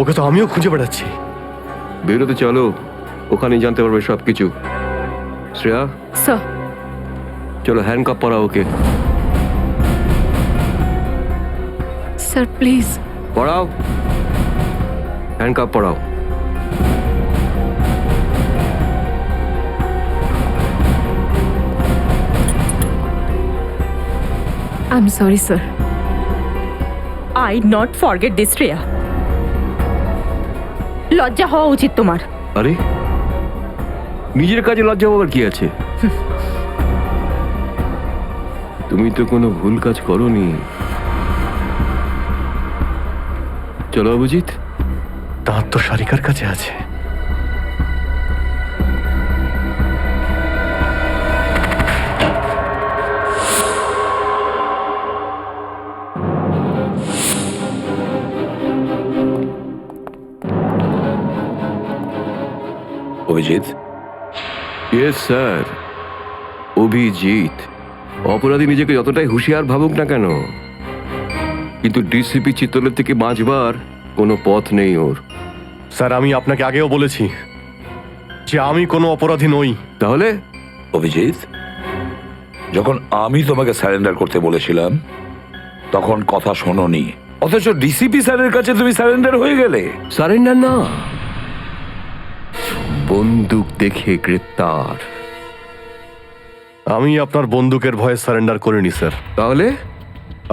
[SPEAKER 3] ওকে তো আমিও খুঁজে বেড়াচ্ছি।
[SPEAKER 5] বেরোতে চলো, ওখানেই জানতে পারবে সব কিছু। শ্রেয়া,
[SPEAKER 8] স্যার।
[SPEAKER 5] চলো হ্যান্ডকাপ পরাও ওকে।
[SPEAKER 8] Sir please.
[SPEAKER 5] পড়াও, হ্যান্ডকাপ পড়াও।
[SPEAKER 8] I am sorry sir.
[SPEAKER 14] I not forget this Shreya. লজ্জা হওয়া উচিত তোমার।
[SPEAKER 5] আরে, নিজের কাজে লজ্জা পাওয়ার কি আছে? তুমি তো কোনো ভুল কাজ করোনি। চলো অভিজিৎ।
[SPEAKER 3] দাঁত তো সারিকার কাছে আছে।
[SPEAKER 1] অভিজিৎ?
[SPEAKER 5] Yes sir, Abhijit. অপরাধী নিজেকে যতটাই হুঁশিয়ার ভাবুক না কেন, কিন্তু ডিসিপি চিত্তলের থেকে বাঁচবার কোনো পথ নেই ওর।
[SPEAKER 3] স্যার, আমি আপনাকে আগেও বলেছি যে আমি কোনো অপরাধী নই।
[SPEAKER 5] তাহলে?
[SPEAKER 1] অভিজিৎ, যখন আমি তোমাকে সারেন্ডার করতে বলেছিলাম তখন কথা শোনোনি, অথচ ডিসিপি স্যারের কাছে তুমি সারেন্ডার হয়ে গেলে।
[SPEAKER 5] সারেন্ডার না, বন্দুক দেখে গ্রেপ্তার।
[SPEAKER 3] আমি আপনার বন্দুকের ভয়ে সারেন্ডার করিনি স্যার।
[SPEAKER 5] তাহলে?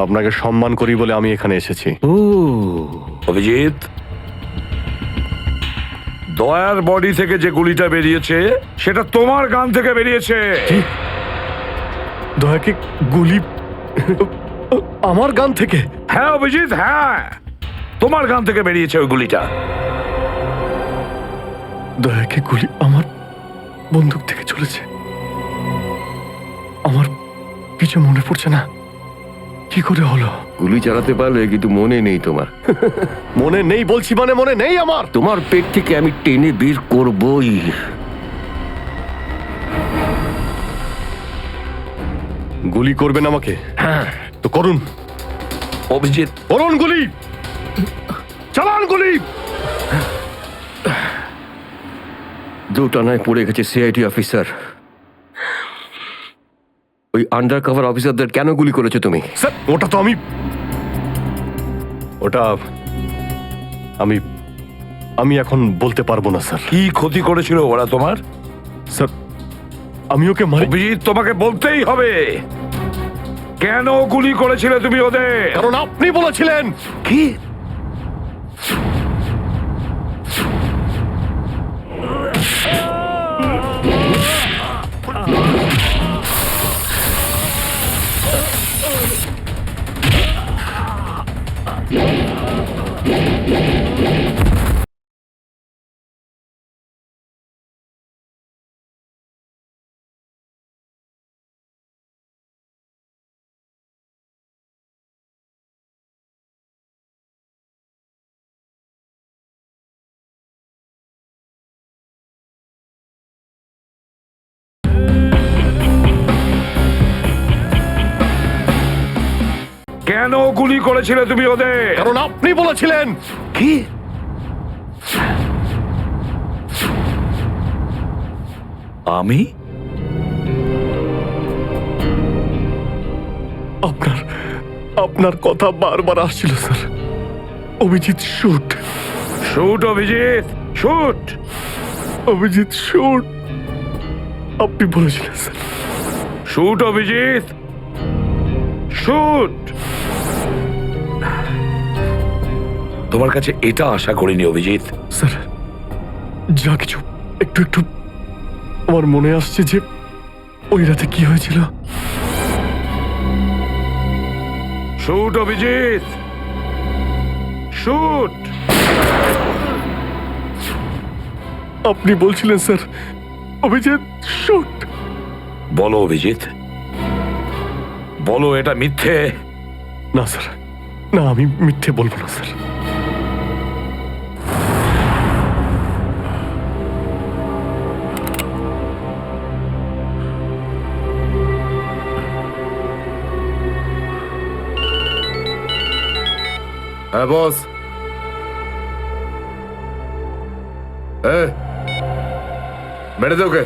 [SPEAKER 3] আপনাকে সম্মান করি বলে আমি এখানে এসেছি।
[SPEAKER 5] ও
[SPEAKER 1] অভিজিৎ, দয়ার বডি থেকে যে গুলিটা বেরিয়েছে সেটা তোমার গান থেকে বেরিয়েছে।
[SPEAKER 3] দয়াকে গুলি আমার গান থেকে?
[SPEAKER 1] হ্যাঁ অভিজিৎ, হ্যাঁ, তোমার গান থেকে বেরিয়েছে ওই গুলিটা।
[SPEAKER 3] দয়াকে গুলি আমার বন্দুক থেকে চলেছে? আমার কিছু মনে পড়ছে না, কি করে হলো?
[SPEAKER 5] গুলি চালাতে পারলে, কিন্তু মনে নেই তোমার।
[SPEAKER 3] মনে নেই বলছি মানে মনে নেই আমার।
[SPEAKER 5] তোমার পেট থেকে আমি টেনে বের করবই।
[SPEAKER 3] গুলি করবেন আমাকে?
[SPEAKER 5] হ্যাঁ
[SPEAKER 3] তো করুন
[SPEAKER 1] অভিজিৎ,
[SPEAKER 3] করুন গুলি, চালান গুলি।
[SPEAKER 5] দুটানায় পড়ে গেছে সিআইডি অফিসার। ওই আন্ডার কভার অফিসারদের কেন গুলি করেছো তুমি?
[SPEAKER 3] স্যার, ওটা তো আমি এখন বলতে পারবো না স্যার।
[SPEAKER 1] কি ক্ষতি করেছিল ওরা তোমার?
[SPEAKER 3] স্যার, আমি ওকে মারি।
[SPEAKER 1] অভিজিৎ, তোমাকে বলতেই হবে কেন গুলি করেছিলে তুমি ওদের।
[SPEAKER 3] কারণ আপনি বলেছিলেন।
[SPEAKER 1] কি? কেন গুলি করেছিলে তুমি ওদের?
[SPEAKER 3] কারণ আপনি বলেছিলেন।
[SPEAKER 1] কি? আমি?
[SPEAKER 3] আপনার কথা বারবার আসছিল sir. Abhijit shoot.
[SPEAKER 1] Shoot Abhijit, shoot.
[SPEAKER 3] Abhijit shoot. আপনি বলেছিলেন স্যার।
[SPEAKER 1] Shoot Abhijit, shoot. তোমার কাছে এটা আশা করিনি অভিজিৎ।
[SPEAKER 3] স্যার, যা কিছু একটু একটু আমার মনে আসছে যে ওই রাতে কি হয়েছিল।
[SPEAKER 1] Shoot Abhijit, shoot.
[SPEAKER 3] আপনি বলছিলেন স্যার অভিজিৎ শুট।
[SPEAKER 1] বলো অভিজিৎ, বলো এটা মিথ্যে।
[SPEAKER 3] না স্যার, না, আমি মিথ্যে বলবো না স্যার।
[SPEAKER 7] হ্যাঁ বস। বেড়ে দে ওকে।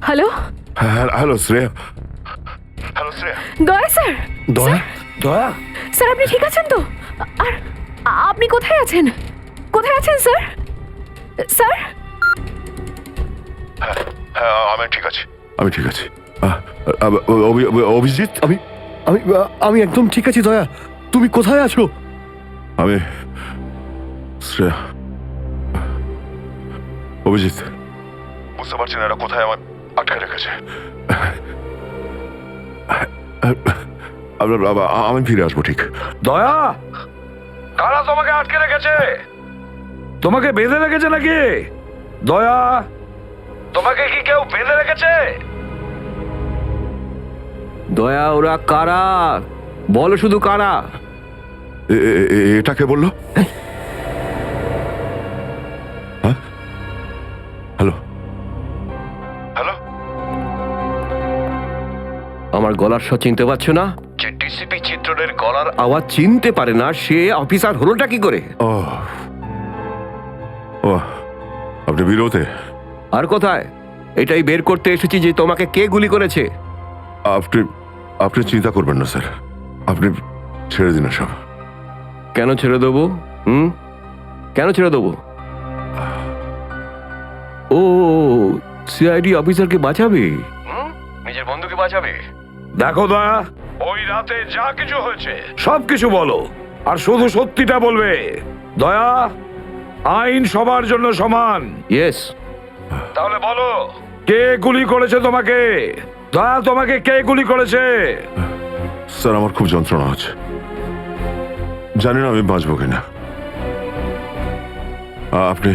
[SPEAKER 8] Hello,
[SPEAKER 9] hello Shreya.
[SPEAKER 8] Daya sir.
[SPEAKER 3] দয়া?
[SPEAKER 1] দয়া?
[SPEAKER 8] স্যার আপনি ঠিক আছেন তো? আর আপনি কোথায় আছেন? কোথায় আছেন স্যার? স্যার?
[SPEAKER 9] হ্যাঁ, আমি ঠিক আছি, আমি ঠিক আছি। অভিজিৎ?
[SPEAKER 3] আমি আমি আমি একদম ঠিক আছি দয়া। তুমি কোথায় আছো?
[SPEAKER 9] আমি শ্রেয়া। অভিজিৎ, বুঝতে পারছি না এরা কোথায় আমার আটকে রেখেছে। আমি ফিরে আসবো ঠিক।
[SPEAKER 1] দয়া, কারা তোমাকে আটকে রেখেছে? তোমাকে বেঁধে রেখেছে নাকি? দয়া, তোমাকে কি কেউ বেঁধে রেখেছে?
[SPEAKER 5] দয়া, ওরা কারা? বলো শুধু কারা।
[SPEAKER 9] এটা কে বললো? হ্যাঁ, হ্যালো হ্যালো।
[SPEAKER 5] আমার গলার স্বর চিনতে পারছো না? যে ডিসিপি চিত্রনের গলার আওয়াজ চিনতে পারে না সে অফিসার হলোটা কি করে?
[SPEAKER 9] ও ও, আপনি বিরোধে?
[SPEAKER 5] আর কোথায়? এটাই বের করতে এসেছি যে তোমাকে কে গুলি করেছে।
[SPEAKER 9] আপনি আপনি চিন্তা করবেন না স্যার, আপনি ছেড়ে দিন সব।
[SPEAKER 5] কেন ছেড়ে দেবো? কেন ছেড়ে দেবো? ও, সিআইডি অফিসারকে বাঁচাবে, নিজের বন্ধুকে বাঁচাবে।
[SPEAKER 1] দেখো দয়া, ওই রাতে যা কিছু হয়েছে সব কিছু বলো, আর শুধু সত্যিটা বলবে। দয়া, আইন সবার জন্য সমান।
[SPEAKER 5] ইয়েস।
[SPEAKER 1] তাহলে বলো, কে গুলি করেছে তোমাকে? দয়া, তোমাকে কে গুলি করেছে?
[SPEAKER 9] স্যার, আমার খুব যন্ত্রণা হচ্ছে, জানি না আমি বাঁচবো কিনা। আপনি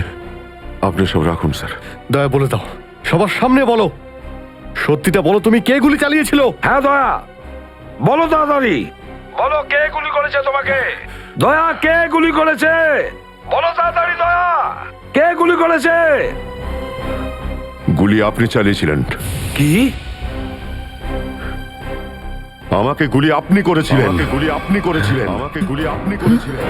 [SPEAKER 9] আপনি সব রাখুন স্যার।
[SPEAKER 3] দয়া বলে দাও, সবার সামনে বলো, সত্যিটা বলো, তুমি কে গুলি চালিয়েছিল?
[SPEAKER 1] হ্যাঁ দয়া, বলো তাড়াতাড়ি, বলো কে গুলি করেছে তোমাকে? দয়া, কে গুলি করেছে? বলো তাড়াতাড়ি দয়া, কে গুলি করেছে?
[SPEAKER 9] গুলি আপনি চালিয়েছিলেন।
[SPEAKER 1] কি?
[SPEAKER 9] আমাকে গুলি আপনি করেছিলেন। আমাকে গুলি আপনি করেছিলেন। আমাকে গুলি আপনি করেছিলেন।